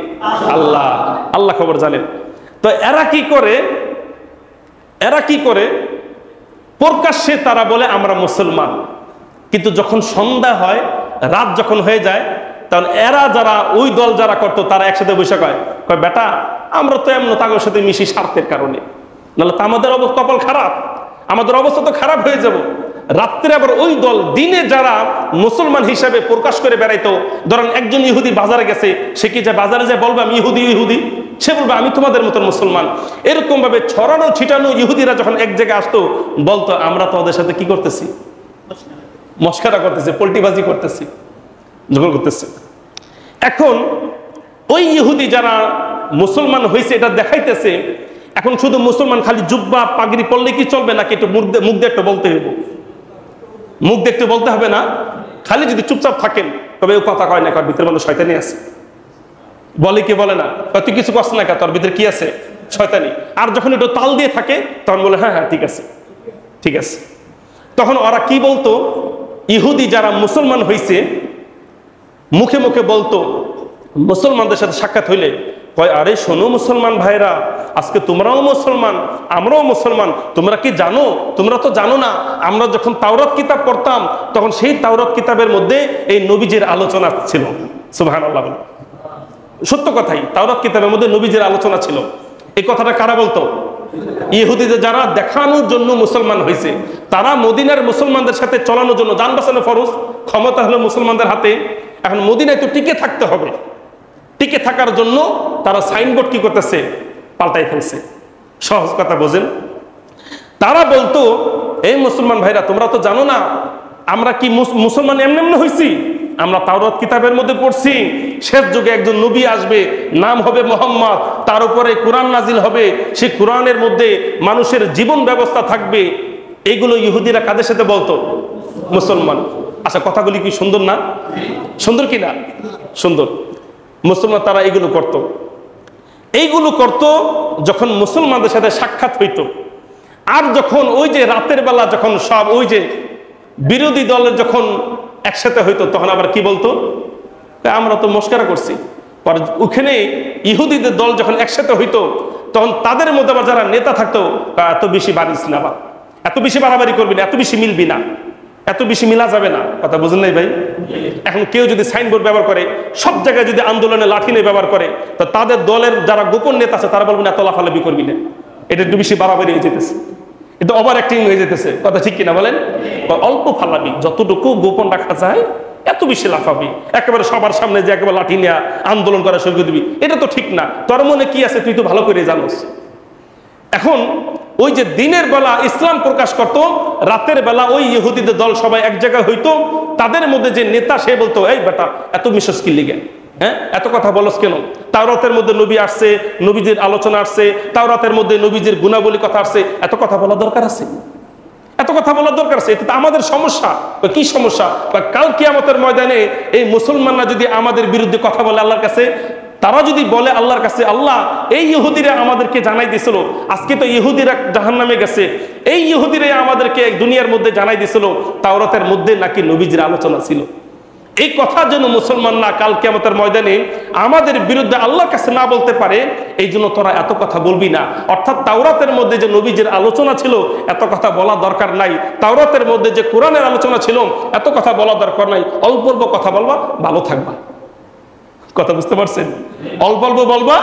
আল্লাহ খবর জানেন। তো এরা কি করে? প্রকাশ্যে তারা বলে আমরা মুসলমান, কিন্তু যখন সন্ধ্যা হয়, রাত যখন হয়ে যায়, তখন এরা যারা ওই দল যারা করতো, তারা একসাথে বসে কয় বেটা, আমরা তো এমন তাদের সাথে মিশি স্বার্থের কারণে, নাহলে তো আমাদের কপাল খারাপ, আমাদের অবস্থা তো খারাপ হয়ে যাব। রাত্রে আবার ওই দল, দিনে যারা মুসলমান হিসাবে প্রকাশ করে বেড়াইতো, ধরেন একজন ইহুদি বাজারে গেছে, সে কি যে বাজারে যায় বলবে আমি ইহুদি, সে বলবে আমি তোমাদের মতন মুসলমান। এরকম ভাবে ছড়ানো ছিটানো ইহুদিরা যখন এক জায়গায় আসতো, বলতো আমরা তো ওদের সাথে কি করতেছি? মস্কারা করতেছি, পোল্টিবাজি করতেছি। এখন ওই ইহুদি যারা মুসলমান হয়েছে এটা দেখাইতেছে। এখন শুধু মুসলমান খালি জুব্বা পাগড়ি পরলে কি চলবে, নাকি একটু মুখ দিয়ে একটু বলতে হইব? মুখ দেখতে বলতে হবে না? খালি যদি চুপচাপ থাকেন, তবে ও কথা কয় না, কার ভিতরে মধ্যে শয়তানি আছে। বলে কি বলে না, তুই কিছু করছ না, তোর ভিতরে কি আছে? শয়তানি। আর যখন একটু তাল দিয়ে থাকে, তখন বলে হ্যাঁ ঠিক আছে। তখন ওরা কি বলতো? ইহুদি যারা মুসলমান হয়েছে, মুখে মুখে বলতো, মুসলমানদের সাথে সাক্ষাৎ হইলে কয়, আরে শোনো মুসলমান ভাইরা, আজকে তোমরাও মুসলমান, আমরাও মুসলমান। তোমরা কি জানো? তোমরা তো জানো না, আমরা যখন তাওরাত কিতাব পড়তাম, তখন সেই তাওরাত কিতাবের মধ্যে এই নবীজির আলোচনা ছিল। সুবহানাল্লাহ। সত্য কথাই, তাওরাত কিতাবের মধ্যে নবীজির আলোচনা ছিল। এই কথাটা কারা বলতো? ইহুদিদের যারা দেখানোর জন্য মুসলমান হয়েছে, তারা মদিনার মুসলমানদের সাথে চলানোর জন্য, জান বাঁচানো ফরজ, ক্ষমতা হলো মুসলমানদের হাতে। এখন মদিনায় তো টিকে থাকতে হবে, টিকে থাকার জন্য তারা সাইনবোর্ড কি করতেছে? পাল্টাই ফেলছে। সহজ কথা বোঝেন। তারা বলতো, এই মুসলমান ভাইরা, তোমরা তো জানো না আমরা কি মুসলমান এমনি হয়েছি? আমরা তাওরাত কিতাবের মধ্যে পড়ছি শেষ যুগে একজন নবী আসবে, নাম হবে মুহাম্মদ, তার উপরে কোরআন নাজিল হবে, সেই কোরআনের মধ্যে মানুষের জীবন ব্যবস্থা থাকবে। এগুলো ইহুদিরা কাদের সাথে বলতো? মুসলমান। আচ্ছা, কথাগুলি কি সুন্দর না? সুন্দর কি না? সুন্দর। মুসলমান তারা এইগুলো করত যখন মুসলমানদের সাথে সাক্ষাৎ হইতো। আর যখন ওই যে রাতের বেলা যখন সব ওই যে বিরোধী দলের যখন একসাথে হইতো, তখন আবার কি বলতো? আমরা তো মস্কারা করছি। পরে ওখানে ইহুদিদের দল যখন একসাথে হইতো, তখন তাদের মধ্যে আবার যারা নেতা থাকতো, এত বেশি বাড়িস না, বা এত বেশি বাড়াবাড়ি করবি না, এত বেশি মিলবি না, এত বেশি মিলা যাবে না। কথা বুঝেন নাই ভাই? এখন কেউ যদি সাইনবোর্ড ব্যবহার করে, সব জায়গায় যদি আন্দোলনে লাঠি নিয়ে ব্যবহার করে, তো তাদের দলের যারা গোপন নেতা আছে তারা বলবেন এত লাফালাফি করবি না, এটা একটু বেশি বাড়াবাড়ি হয়ে যেতেছে, এটা ওভার অ্যাক্টিং হয়ে যেতেছে। কথা ঠিক কিনা বলেন? অল্প ফালাবি, যতটুকু গোপন রাখা যায় এত বেশি লাফাবি, একেবারে সবার সামনে যে একেবারে লাঠি নিয়ে আন্দোলন করা শুরু করে দিবি, এটা তো ঠিক না। তোর মনে কি আছে তুই তো ভালো করে জানোস। এখন ওই যে দিনের বেলা ইসলাম প্রকাশ করত, রাতের বেলা ওই ইহুদিদের দল সবাই এক জায়গায় হইতো, তাদের মধ্যে যে নেতা সে বলতো, এই বেটা এত মিশস কি লিগে, হ্যাঁ এত কথা বলস কেন? তাওরাতের মধ্যে নবী আসছে, নবীজির আলোচনা আসছে, তাওরাতের মধ্যে নবীজির গুণাবলী কথা আসছে, এত কথা বলা দরকার আছে? এত কথা বলার দরকার আছে? এটা তো আমাদের সমস্যা। কি সমস্যা? কাল কিয়ামতের ময়দানে এই মুসলমানরা যদি আমাদের বিরুদ্ধে কথা বলে আল্লাহর কাছে, তারা যদি বলে আল্লাহর কাছে, আল্লাহ এই ইহুদিরা আমাদেরকে জানাই দিয়েছিল, আজকে তো ইহুদিরা জাহান্নামে গেছে, এই ইহুদিরা আমাদেরকে দুনিয়ার মধ্যে জানাই দিয়েছিল তাওরাতের মধ্যে নাকি নবীজির আলোচনা ছিল। এই কথা যেন মুসলমানরা কাল কিয়ামতের ময়দানে আমাদের বিরুদ্ধে আল্লাহর কাছে না বলতে পারে, এই জন্য তোরা এত কথা বলবি না। অর্থাৎ তাওরাতের মধ্যে যে নবীজির আলোচনা ছিল এত কথা বলা দরকার নাই, তাওরাতের মধ্যে যে কোরআনের আলোচনা ছিল এত কথা বলা দরকার নাই, অল্প অল্প কথা বলবা, ভালো থাকবা। কথা বুঝতে পারছেন? অল্প অল্প বলবা,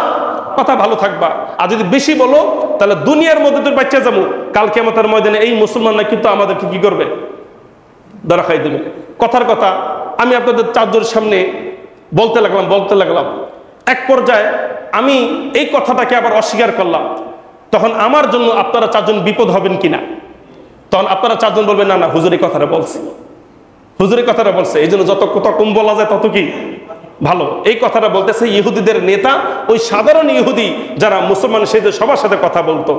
কথা ভালো থাকবা। আর যদি বেশি বলো তাহলে দুনিয়ার মধ্যে তোর বাচ্চা যাবো, কাল কিয়ামতের ময়দানে এই মুসলমানরা কিন্তু আমাদেরকে কি করবে? ধরা খাই দেবে। কথার কথা আমি আপনাদের চারজনের সামনে বলতে লাগলাম, এক পর্যায়ে আমি এই কথাটাকে আবার অস্বীকার করলাম, তখন আমার জন্য আপনারা চারজন বিপদ হবেন কিনা? তখন আপনারা চারজন বলবেন, না না হুজুরের কথাটা বলছে, হুজুরের কথাটা বলছে, এই জন্য যত কম বলা যায় তত কি ভালো। এই কথাটা বলতেছে ইহুদিদের নেতা, ওই সাধারণ ইহুদি যারা মুসলমান সেদের সবার সাথে কথা বলতো।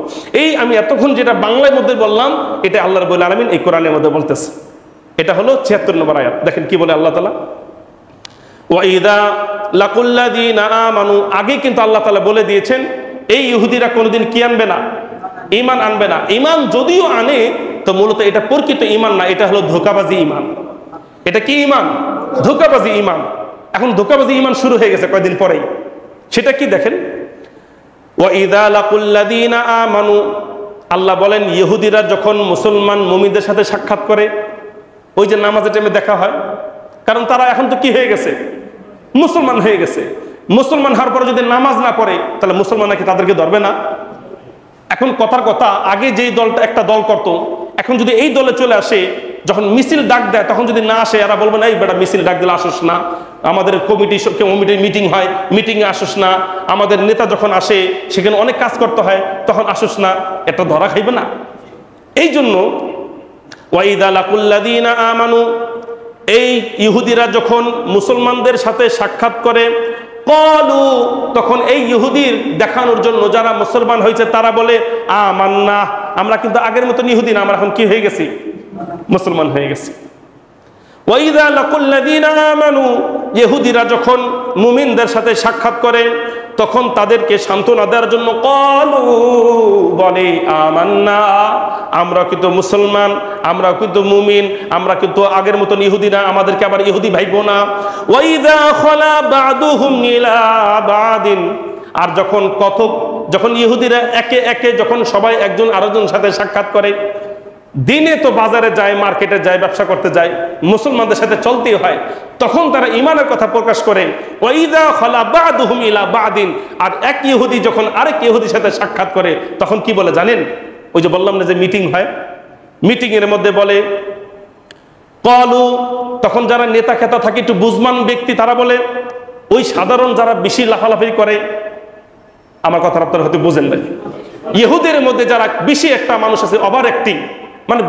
এই আমি এতক্ষণ যেটা বাংলার মধ্যে বললাম, এটা আল্লাহ রাব্বুল আলামিন এই কোরআনের মধ্যে বলতেছে। এটা হলো ৭৬ নম্বর আয়াত। দেখেন কি বলে আল্লাহ তাআলা, ওয়াইদা লাকুল্লাযীনা আমানু, আগে কিন্তু আল্লাহ তাআলা বলে দিয়েছেন এই ইহুদিরা কোনোদিন কি আনবে না? ঈমান আনবে না। ঈমান যদিও আনে তো মূলত এটা প্রকৃত ঈমান না, এটা হলো ধোঁকাবাজি ঈমান। এটা কি ঈমান? ধোঁকাবাজি ঈমান। এখন ধোঁকাবাজি ঈমান শুরু হয়ে গেছে কয়েকদিন পরেই। সেটা কি দেখেন, ওয়াইদা লাকুল্লাযীনা আমানু, আল্লাহ বলেন ইহুদিরা যখন মুসলমান মুমিনদের সাথে সাক্ষাৎ করে, ওই যে নামাজের টাইমে দেখা হয়, কারণ তারা এখন তো কি হয়ে গেছে? মুসলমান হয়ে গেছে। মুসলমান হওয়ার পরে যদি নামাজ না পড়ে তাহলে মুসলমান নাকি তাদেরকে ধরবে না? এখন কথার কথা, আগে যেই দলটা একটা দল করতো, এখন যদি এই দলে চলে আসে, যখন মিছিল ডাক দেয় তখন যদি না আসে, এরা বলবে না এই বেটা মিছিল ডাক দিলে আসোস না, আমাদের কমিটির মিটিং হয়, মিটিংয়ে আসোস না, আমাদের নেতা যখন আসে সেখানে অনেক কাজ করতে হয় তখন আসোস না, এটা ধরা খাইবে না। এই জন্য ওয়াইদা লাকুল্লাযীনা আমানু, এই ইহুদিরা যখন মুসলমানদের সাথে সাক্ষাৎ করে, ক্বালু, তখন এই ইহুদির দেখানোর জন্য যারা মুসলমান হয়েছে তারা বলে আমান্না, আমরা কিন্তু আগের মতন ইহুদি না, আমরা এখন কি হয়ে গেছি? মুসলমান হয়ে গেছি। ওয়াইদা লাকুল্লাযীনা আমানু, ইহুদিরা যখন মুমিনদের সাথে সাক্ষাৎ করে তখন তাদেরকে সান্ত্বনা দেওয়ার জন্য ক্বালু, বলে আমান্না, আমরা কিন্তু মুসলমান, আমরা কিন্তু মুমিন, আমরা কিন্তু আগের মতন ইহুদি না, আমাদেরকে আবার ইহুদি ভাইবো না। ওয়াইদা খালা বাদুহুম ইলা বাদিন, আর যখন ইহুদিরা একে একে যখন সবাই একজন আরেকজনের সাথে সাক্ষাৎ করে, দিনে তো বাজারে যায়, মার্কেটে যায়, ব্যবসা করতে যায়, মুসলমানদের সাথে চলতেই হয়, তখন তারা ঈমানের কথা প্রকাশ করে। ওয়াইদা খালা বাদুহুম ইলা বাদিন, আর এক ইহুদি যখন আরেক ইহুদির সাথে সাক্ষাৎ করে তখন কি বলে জানেন? ওই যে বললাম না যে মিটিং হয়, মিটিং এর মধ্যে বলে ক্বালু, তখন যারা নেতা খেতা থাকে একটু বুঝমান ব্যক্তি তারা বলে, ওই সাধারণ যারা বেশি লাফালাফি করে, আমার কথা আপনারা হয়তো বুঝেন না, ইহুদের মধ্যে যারা বেশি একটা মানুষ আছে ওভার অ্যাক্টিং, মানে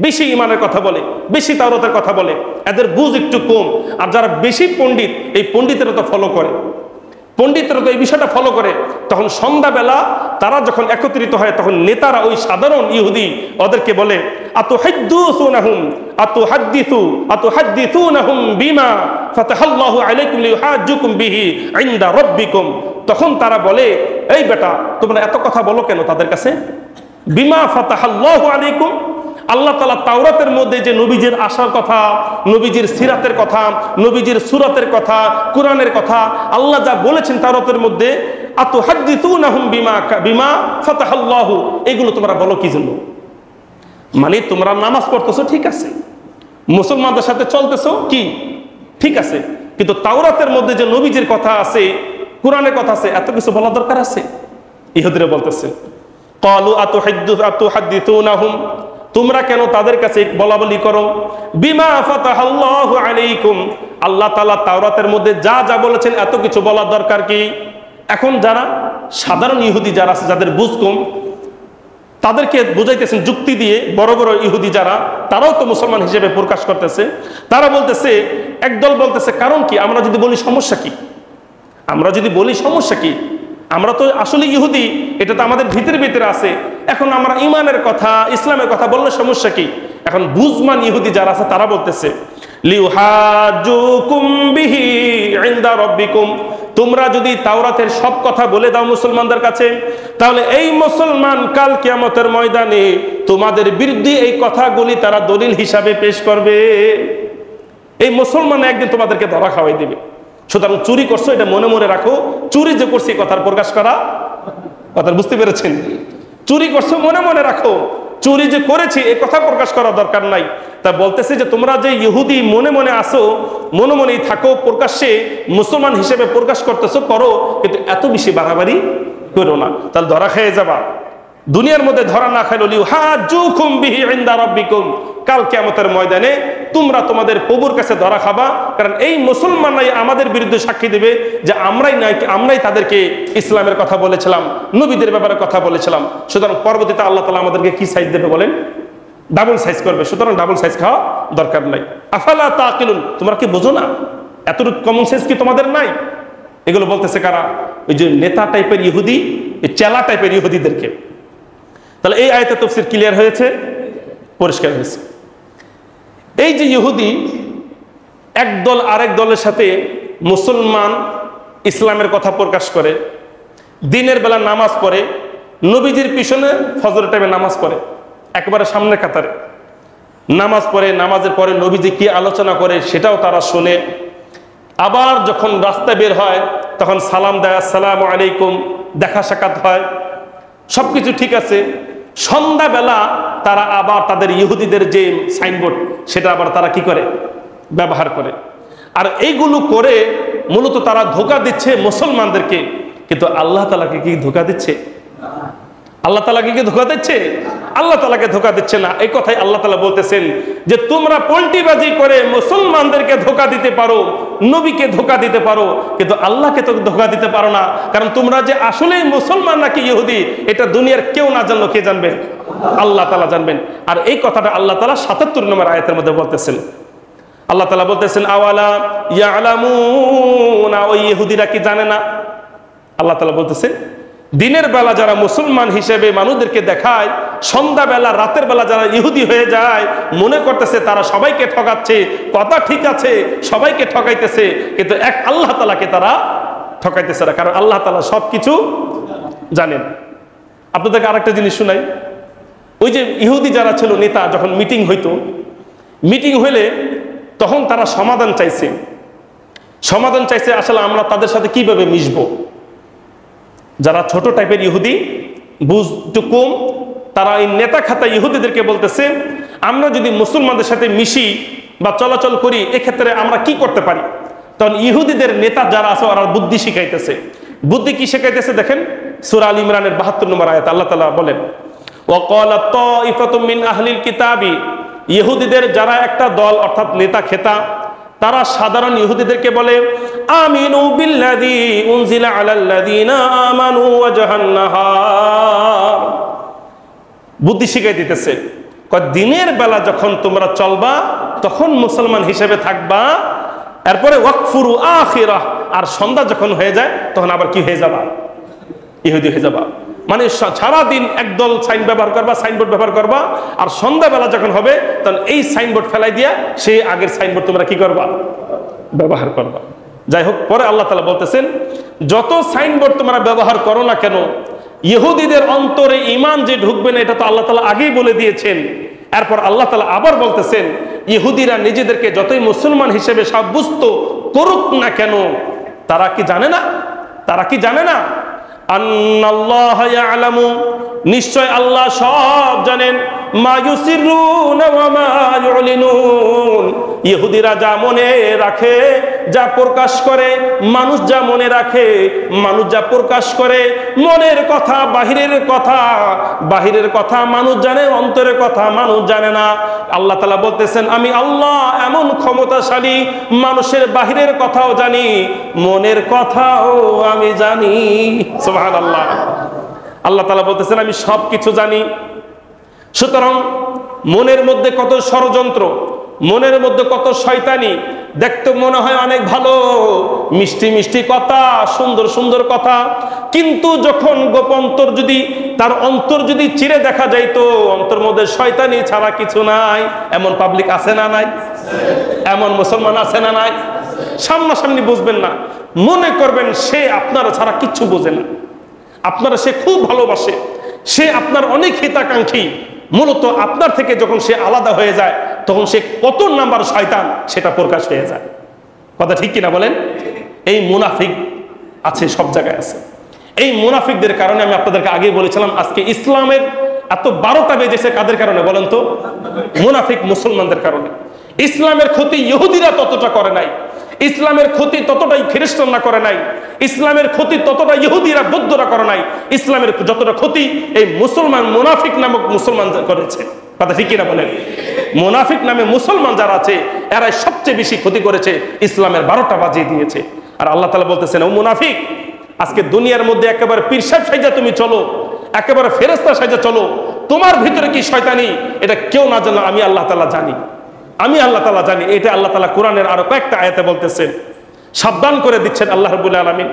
বেশি ইমানের কথা বলে, বেশি তাওরাতের কথা বলে, এদের বুঝ একটু কম। আর যারা বেশি পণ্ডিত, এই পণ্ডিতেরা তো ফলো করে, পণ্ডিতরা তো এই বিষয়টা ফলো করে। তখন সন্ধ্যাবেলা তারা যখন একত্রিত হয় তখন নেতারা ওই সাধারণ ইহুদি ওদেরকে বলে আতুহাদ্দিসুনাহুম বিমা ফাতাহাল্লাহু আলাইকুম লিইহাজ্জুকুম বিহি ইনদা রাব্বিকুম, তখন তারা বলে এই বেটা তোমরা এত কথা বলো কেন তাদের কাছে? বিমা ফাতাহাল্লাহু আলাইকুম, আল্লাহ তাআলা তাওরাতের মধ্যে যে নবীজির আসার কথা, নবীজির সিরাতের কথা, নবীজির সূরাতের কথা, কোরআনের কথা আল্লাহ যা বলেছেন তাওরাতের মধ্যে, আতুহাদ্দিসুনাহুম বিমা ফাতাহাল্লাহু, এগুলো তোমরা বলো কি জন্য? মানে তোমরা নামাজ পড়তেছো ঠিক আছে, মুসলমানদের সাথে চলতেছো কি ঠিক আছে, কিন্তু তাওরাতের মধ্যে যে নবীজির কথা আছে, কোরআনের কথা আছে, এত কিছু বলা দরকার আছে? ইহুদিরা বলতেছে, ক্বালু আতুহাদ্দিথুনাহুম, তোমরা কেন তাদের কাছে বলা বলি করো, বিমা ফাতাহাল্লাহু আলাইকুম, আল্লাহ তাআলা তাওরাতের মধ্যে যা যা বলেছেন এত কিছু বলার দরকার কি? এখন যারা সাধারণ ইহুদি যারা আছে, যাদের বুঝ কম, তাদেরকে বুঝাইতেছেন যুক্তি দিয়ে। বড় বড় ইহুদি যারা, তারাও তো মুসলমান হিসেবে প্রকাশ করতেছে, তারা বলতেছে, একদল বলতেছে কারণ কি, আমরা যদি বলি সমস্যা কি, আমরা যদি বলি সমস্যা কি, আমরা তো আসলে ইহুদি, এটা তো আমাদের ভিতরে ভিতরে আছে, এখন আমরা ইমানের কথা ইসলামের কথা বললে সমস্যা কি? এখন বুঝমান ইহুদি যারা আছে তারা বলতেছে, লিউহাজ্জুকুম বিহি ইনদা রাব্বিকুম, তোমরা যদি তাওরাতের সব কথা বলে দাও মুসলমানদের কাছে, তাহলে এই মুসলমান কাল কিয়ামতের ময়দানে তোমাদের বিরুদ্ধে এই কথাগুলি তারা দলিল হিসাবে পেশ করবে। এই মুসলমান একদিন তোমাদেরকে ধরা খাওয়াই দিবে। সুতরাং চুরি করছো এটা মনে মনে রাখো, চুরি যে করছি কথার প্রকাশ করা, কথা বুঝতে পেরেছেন? চুরি করছো মনে মনে রাখো, চুরি যে করেছি এই কথা প্রকাশ করা দরকার নাই। তা বলতেছে যে তোমরা যে ইহুদি মনে মনে আসো, মনে মনেই থাকো, প্রকাশ্যে মুসলমান হিসেবে প্রকাশ করতেছো করো, কিন্তু এত বেশি বাড়াবাড়ি করো না, তাহলে ধরা খেয়ে যাবা। দুনিয়ার মধ্যে ধরা না খাইলো, লিউহাজ্জুকুম বিহি ইনদা রাব্বিকুম, কাল কিয়ামতের ময়দানে তোমরা তোমাদের প্রভুর কাছে ধরা খাবা। কারণ এই মুসলমানরাই আমাদের বিরুদ্ধে সাক্ষী দেবে যে আমরাই তাদেরকে ইসলামের কথা বলেছিলাম, নবীদের ব্যাপারে কথা বলেছিলাম। সুতরাং পরবর্তীতে আল্লাহ তাআলা আমাদেরকে কি সাইজ দেবে বলেন? ডাবল সাইজ করবে। সুতরাং ডাবল সাইজ খাওয়া দরকার নাই। আফালা তাকিলুন, তোমরা কি বোঝো না? এতটুকু কমন সেন্স কি তোমাদের নাই? এগুলো বলতেছে কারা? ওই যে নেতা টাইপের ইহুদি, চেলা টাইপের ইহুদিদেরকে। তাহলে এই আয়াতে তাফসীর ক্লিয়ার হয়েছে, পরিষ্কার হয়েছে। এই যে ইহুদি একদল আরেক দলের সাথে মুসলমান ইসলামের কথা প্রকাশ করে, দিনের বেলা নামাজ পড়ে, নবীজির পিছনে ফজর টাইমে নামাজ পড়ে, একেবারে সামনে কাতারে নামাজ পড়ে, নামাজের পরে নবীজি কি আলোচনা করে সেটাও তারা শোনে। আবার যখন রাস্তায় বের হয় তখন সালাম দেয়, আসসালামু আলাইকুম, দেখা সাক্ষাৎ হয়, সবকিছু ঠিক আছে। সন্ধ্যাবেলা তারা আবার তাদের ইহুদিদের যে সাইনবোর্ড সেটা আবার তারা কি করে? ব্যবহার করে। আর এইগুলো করে মূলত তারা ধোঁকা দিচ্ছে মুসলমানদেরকে। কিন্তু আল্লাহ তাআলাকে কি ধোঁকা দিচ্ছে? আল্লাহ তাআলাকে কি ধোঁকা দিচ্ছে? আল্লাহ তাআলাকে ধোঁকা দিচ্ছে না। এই কথাই আল্লাহ তাআলা বলতেছেন যে তোমরা পল্টিবাজি করে মুসলমানদেরকে ধোঁকা দিতে পারো, নবীকে ধোঁকা দিতে পারো, কিন্তু আল্লাহকে তো ধোঁকা দিতে পারো না। কারণ তোমরা যে আসলেই মুসলমান নাকি ইহুদি এটা দুনিয়ার কেউ না জানলো, কে জানবে? আল্লাহ তাআলা জানবেন। আর এই কথাটা আল্লাহ তাআলা ৭৭ নম্বর আয়াতের মধ্যে বলতেছেন। আল্লাহ তাআলা বলতেছেন, আওয়ালা ইয়ালামুনা, ওই ইহুদিরা কি জানে না? আল্লাহ তাআলা বলতেছেন দিনের বেলা যারা মুসলমান হিসেবে মানুষদেরকে দেখায়, সন্ধ্যাবেলা রাতের বেলা যারা ইহুদি হয়ে যায়, মনে করতেছে তারা সবাইকে ঠকাচ্ছে, কথা ঠিক আছে, সবাইকে ঠকাইতেছে, কিন্তু এক আল্লাহ তাআলাকে তারা ঠকাইতেছে না। কারণ আল্লাহ তাআলা সবকিছু জানেন। আপনাদেরকে আরেকটা জিনিস শোনাই। ওই যে ইহুদি যারা ছিল নেতা, যখন মিটিং হইতো, মিটিং হইলে তখন তারা সমাধান চাইছে আসলে আমরা তাদের সাথে কিভাবে মিশবো। যারা ছোট টাইপের ইহুদি, বুঝ কম, তারা এই নেতা খাতা ইহুদিদেরকে বলতেছে আমরা যদি মুসলমানদের সাথে মিশি বা চলাচল করি, এক্ষেত্রে আমরা কি করতে পারি। তখন ইহুদিদের নেতা যারা আছে ওরা বুদ্ধি শিখাইতেছে। বুদ্ধি কি শিখাইতেছে দেখেন, সূরা আল ইমরানের ৭২ নম্বর আয়াত আল্লাহ তাআলা বলেন, ওয়াকালাত তাইফাতুম মিন আহলিল কিতাবি, ইহুদিদের যারা একটা দল অর্থাৎ নেতা খেতা, তারা সাধারণ ইহুদিদেরকে বলে আমিনু বিল্লাযী উনজিলা আলাল্লাযীনা আমানু ওয়াজহান নাহার। বুদ্ধি শিখাই দিতেছে, দিনের বেলা যখন তোমরা চলবা তখন মুসলমান হিসেবে থাকবা, এরপরে ওয়াকফুরু আখিরাহ, আর সন্ধ্যা যখন হয়ে যায় তখন আবার কি হয়ে যাবা? ইহুদি হয়ে যাবা। মানে সারাদিন একদল সাইনবোর্ড ব্যবহার করবা, আর সন্ধ্যাবেলা যখন হবে তখন এই সাইনবোর্ড ফেলাই দিয়া সেই আগের সাইনবোর্ড তোমরা কি করবা? ব্যবহার করবা। যাই হোক, পরে আল্লাহ তাআলা বলতেছেন যত সাইনবোর্ড তোমরা ব্যবহার করো না কেন, ইহুদিদের অন্তরে ঈমান যে ঢুকবে না এটা তো আল্লাহ তাআলা আগেই বলে দিয়েছেন। এরপর আল্লাহ তাআলা আবার বলতেছেন ইহুদিরা নিজেদেরকে যতই মুসলমান হিসেবে সাব্যস্ত করুক না কেন, তারা কি জানে না? আন্নাল্লাহা ইয়ালামু নিশ্চয় আল্লাহ সব জানেন। মা ইউসিরুনা ওয়া মা ইউলিনুন, ইহুদিরা যা মনে রাখে, যা প্রকাশ করে, মানুষ যা মনে রাখে, মানুষ যা প্রকাশ করে, মনের কথা বাহিরের কথা মানুষ জানে, অন্তরের কথা মানুষ জানে না। আল্লাহ তাআলা বলতেছেন আমি আল্লাহ এমন ক্ষমতাশালী, মানুষের বাহিরের কথাও জানি, মনের কথাও আমি জানি। সুবহানাল্লাহ। আল্লাহ তাআলা বলতেছেন আমি সব কিছু জানি। সুতরাং মনের মধ্যে কত ষড়যন্ত্র, মনের মধ্যে কত শয়তানি, দেখতে মনে হয় অনেক ভালো, মিষ্টি মিষ্টি কথা, সুন্দর সুন্দর কথা, কিন্তু যখন গোপন্তর যদি তার অন্তর যদি চিরে দেখা যায় তো অন্তর মধ্যে শয়তানি ছাড়া কিছু নাই। এমন পাবলিক আছে না নাই? এমন মুসলমান আছে না নাই? সামনাসামনি বুঝবেন না, মনে করবেন সে আপনারা ছাড়া কিচ্ছু বোঝে না, আপনারা সে খুব ভালোবাসে, সে আপনার অনেক হিতাকাঙ্ক্ষী। মূলত আপনার থেকে যখন সে আলাদা হয়ে যায় তখন সে কত নাম্বার শয়তান সেটা প্রকাশ হয়ে যায়। কথা ঠিক কিনা বলেন? এই মুনাফিক আছে, সব জায়গায় আছে। এই মুনাফিকদের কারণে আমি আপনাদেরকে আগেই বলেছিলাম আজকে ইসলামের এত 12টা বেজেছে কাদের কারণে বলেন তো? মুনাফিক মুসলমানদের কারণে। ইসলামের ক্ষতি ইহুদিরা ততটা করে নাই, ইসলামের ক্ষতি ততটাই খ্রিস্টানরা করে নাই, ইসলামের ক্ষতি ততটা ইহুদিরা বৌদ্ধরা করে নাই, ইসলামের যতটা ক্ষতি এই মুসলমান মুনাফিক নামক মুসলমান করেছে। কথা ঠিক কিনা বলেন? মুনাফিক নামে মুসলমান যারা আছে এরাই সবচেয়ে বেশি ক্ষতি করেছে, ইসলামের 12টা বাজিয়ে দিয়েছে। আর আল্লাহ তাআলা বলতেছেন ও মুনাফিক, আজকে দুনিয়ার মধ্যে একেবারে পীর সাহেব সাইজা তুমি চলো, একেবারে ফেরেশতা সাইজা চলো, তোমার ভিতরে কি শয়তানি এটা কেউ না জানে, আমি আল্লাহ তাআলা জানি, আমি আল্লাহ তাআলা জানি। এটা আল্লাহ তাআলা কোরআনের আরো কয়েকটা আয়াতে বলতেছেন, সাবধান করে দিচ্ছেন আল্লাহ রাব্বুল আলামিন।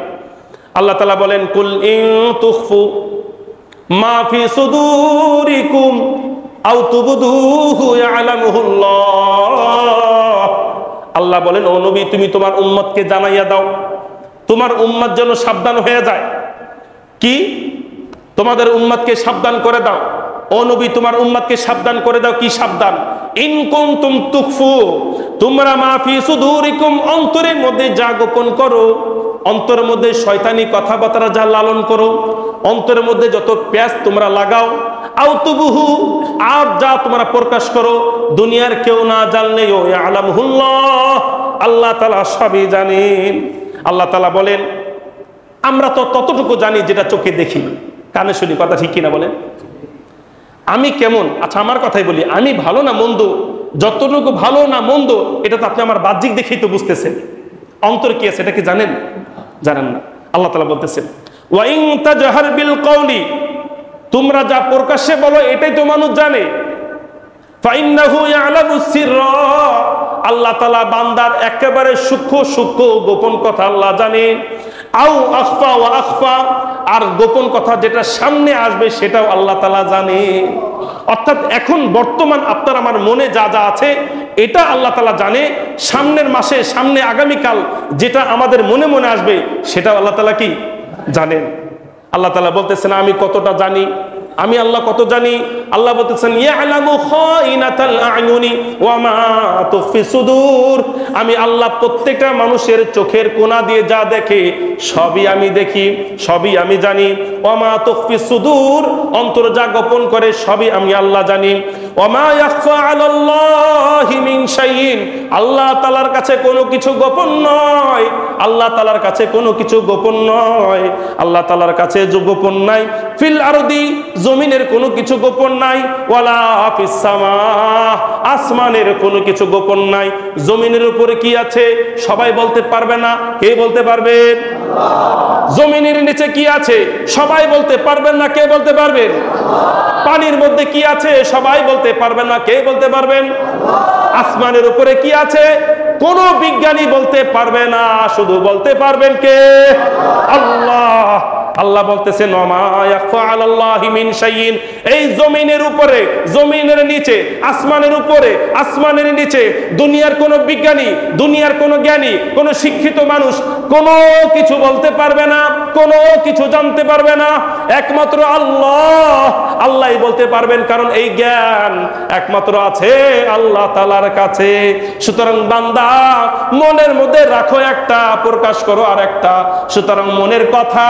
আল্লাহ তাআলা বলেন কুল ইন তুখফু মা ফি সুদুরিকুম আও তুবদুহু ইয়ালামুহুল্লাহ। আল্লাহ বলেন ও নবী তুমি তোমার উম্মতকে জানাইয়া দাও, তোমার উম্মত যেন সাবধান হয়ে যায়। কি? তোমাদের উম্মতকে সাবধান করে দাও। ও নবী তোমার উম্মতকে সাবধান করে দাও। কি সাবধান? ইন কুনতুম তুখফু, তোমরা মা ফি সুদুরিকুম, অন্তরের মধ্যে যা গোপন করো, অন্তরের মধ্যে শয়তানি কথাবার্তা যা লালন করো, অন্তরের মধ্যে যত প্যাঁচ তোমরা লাগাও, আও তুবুহু, আর যা তোমরা প্রকাশ করো, দুনিয়ার কেউ না জানলেও ইয়ালামুহুল্লাহ, আল্লাহ তাআলা সবই জানেন। আল্লাহ তাআলা বলেন আমরা তো ততটুকু জানি যেটা চোখে দেখি, কানে শুনি। কথা ঠিক কিনা বলেন? আমি কেমন, আচ্ছা আমার কথাই বলি, আমি ভালো না মন্দ, যতটুকু ভালো না মন্দ এটা তো আপনি আমার বাহ্যিক দেখেই তো বুঝতেছেন। অন্তর কি আছে এটা কি জানেন? জানেন না। আল্লাহ তাআলা বলতেছেন ওয়া ইন তাজহার বিল কওলি, তোমরা যা প্রকাশ্যে বলো এটাই তো মানুষ জানে। ফাইন্নাহু ইয়ালামুস সিররা, আল্লাহ তাআলা বান্দার একেবারে সূক্ষ্ম সূক্ষ্ম গোপন কথা আল্লাহ জানেন। আও আখফা ওয়া আখফা, আর গোপন কথা যেটা সামনে আসবে সেটাও আল্লাহ তাআলা জানে। অর্থাৎ এখন বর্তমান আপনার আমার মনে যা যা আছে এটা আল্লাহ তাআলা জানে, সামনের মাসে সামনে আগামীকাল যেটা আমাদের মনে মনে আসবে সেটাও আল্লাহ তাআলা কি জানেন। আল্লাহ তাআলা বলতেছেন আমি কতটা জানি, আমি আল্লাহ কত জানি। আল্লাহ বলতেছেন ইয়ালামু খাইনাতাল আয়ুনি ওয়া মা তুখফি সুদূর, আমি আল্লাহ প্রত্যেকটা মানুষের চোখের কোণা দিয়ে যা দেখে সবই আমি দেখি, সবই আমি জানি। ওয়া মা তুখফি সুদূর, অন্তর যা গোপন করে সবই আমি আল্লাহ জানি। ওয়া মা ইয়াখফা আলাল্লাহি মিন শাইইন, আল্লাহ তাআলার কাছে কোনো কিছু গোপন নয়, আল্লাহ তাআলার কাছে কোনো কিছু গোপন নয়, আল্লাহ তাআলার কাছে যে গোপন নাই। ফিল আরদি, জমিনের কোনো কিছু গোপন নাই। ওয়ালা ফিস সামা, আসমানের কোনো কিছু গোপন নাই। জমিনের উপরে কি আছে সবাই বলতে পারবে না, কে বলতে পারবেন? জমিনের নিচে কি আছে সবাই বলতে পারবেন না, কে বলতে পারবেন? পানির মধ্যে কি আছে সবাই বলতে পারবেন না, কে বলতে পারবেন? আসমানের উপরে কি আছে কোন বিজ্ঞানী বলতে পারবে না, শুধু বলতে পারবেন কে? আল্লাহ। আল্লাহ বলতেছেন ওমা ইয়াখফা আলাল্লাহি মিন শাইইন, এই জমিনের উপরে, জমিনের নিচে, আসমানের উপরে, আসমানের নিচে দুনিয়ার কোন বিজ্ঞানী, দুনিয়ার কোন জ্ঞানী, কোন শিক্ষিত মানুষ কোনো কিছু বলতে পারবে না, কোনো কিছু জানতে পারবে না। একমাত্র আল্লাহ, আল্লাহই বলতে পারবেন, কারণ এই জ্ঞান একমাত্র আছে আল্লাহ তাআলার কাছে। সুতরাং বান্দা, মনের মধ্যে রাখো একটা, প্রকাশ করো আর একটা। সুতরাং মনের কথা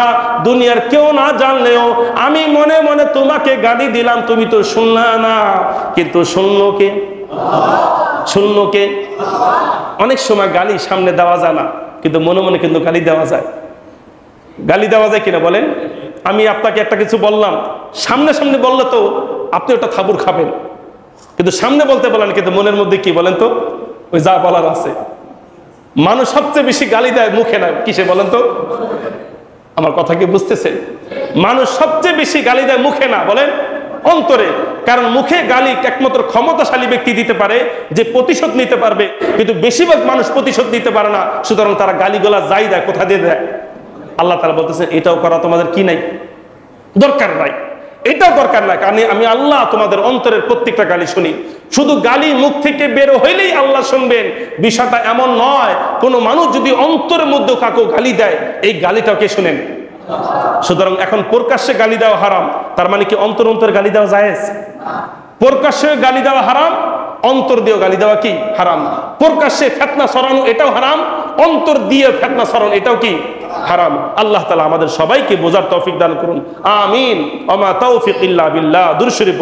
দুনিয়ার কেউ না জানলেও আমি মনে মনে তোমাকে গালি দিলাম, তুমি তো শুনলা না, কিন্তু শুনলো কে? শুনলো কে? অনেক সময় গালি সামনে দেওয়া যায় না, কিন্তু মনে মনে কিন্তু গালি দেওয়া যায়। গালি দেওয়া যায় কিনা বলেন? আমি আপনাকে একটা কিছু বললাম, সামনে সামনে বললে তো আপনি ওটা থাবুর খাবেন, কিন্তু সামনে বলতে বলেন, কিন্তু মনের মধ্যে কি বলেন তো? ওই যা বলার আছে। মানুষ সবচেয়ে বেশি গালি দেয় মুখে না, কিসে বলেন তো? আমার কথা কি বুঝতেছেন? মানুষ সবচেয়ে বেশি গালি দেয় মুখে না, বলেন অন্তরে। কারণ মুখে গালি একমাত্র ক্ষমতাশালী ব্যক্তি দিতে পারে, যে প্রতিশোধ নিতে পারবে, কিন্তু বেশিরভাগ মানুষ প্রতিশোধ নিতে পারে না। সুতরাং তারা গালিগুলা যাই দেয়, কোথা দিয়ে দেয়? আল্লাহ তাআলা বলতেছেন এটাও করা তোমাদের কি নাই, দরকার নাই, এটাও দরকার নাই। কারণ আমি আল্লাহ তোমাদের অন্তরের প্রত্যেকটা গালি শুনি। শুধু গালি মুখ থেকে বের হইলেই আল্লাহ শুনবেন, বিষয়টা এমন নয়। কোনো মানুষ যদি অন্তরের মধ্যে কাউকে গালি দেয়, এই গালিটাও কে শুনেন? সুতরাং এখন প্রকাশ্যে গালি দেওয়া হারাম, তার মানে কি অন্তর অন্তর গালি দেওয়া জায়েজ? প্রকাশ্যে গালি দেওয়া হারাম, অন্তর দিয়ে গালি দেওয়া কি হারাম। প্রকাশ্যে ফিতনা ছড়ানো এটাও হারাম, অন্তর দিয়ে ফিতনা ছড়ানো এটাও কি হারাম। আল্লাহ তাআলা আমাদের সবাইকে বোঝার তৌফিক দান করুন, আমিন। ওয়া মা তাওফিক ইল্লা বিল্লাহ। দুরূদ শরীফ।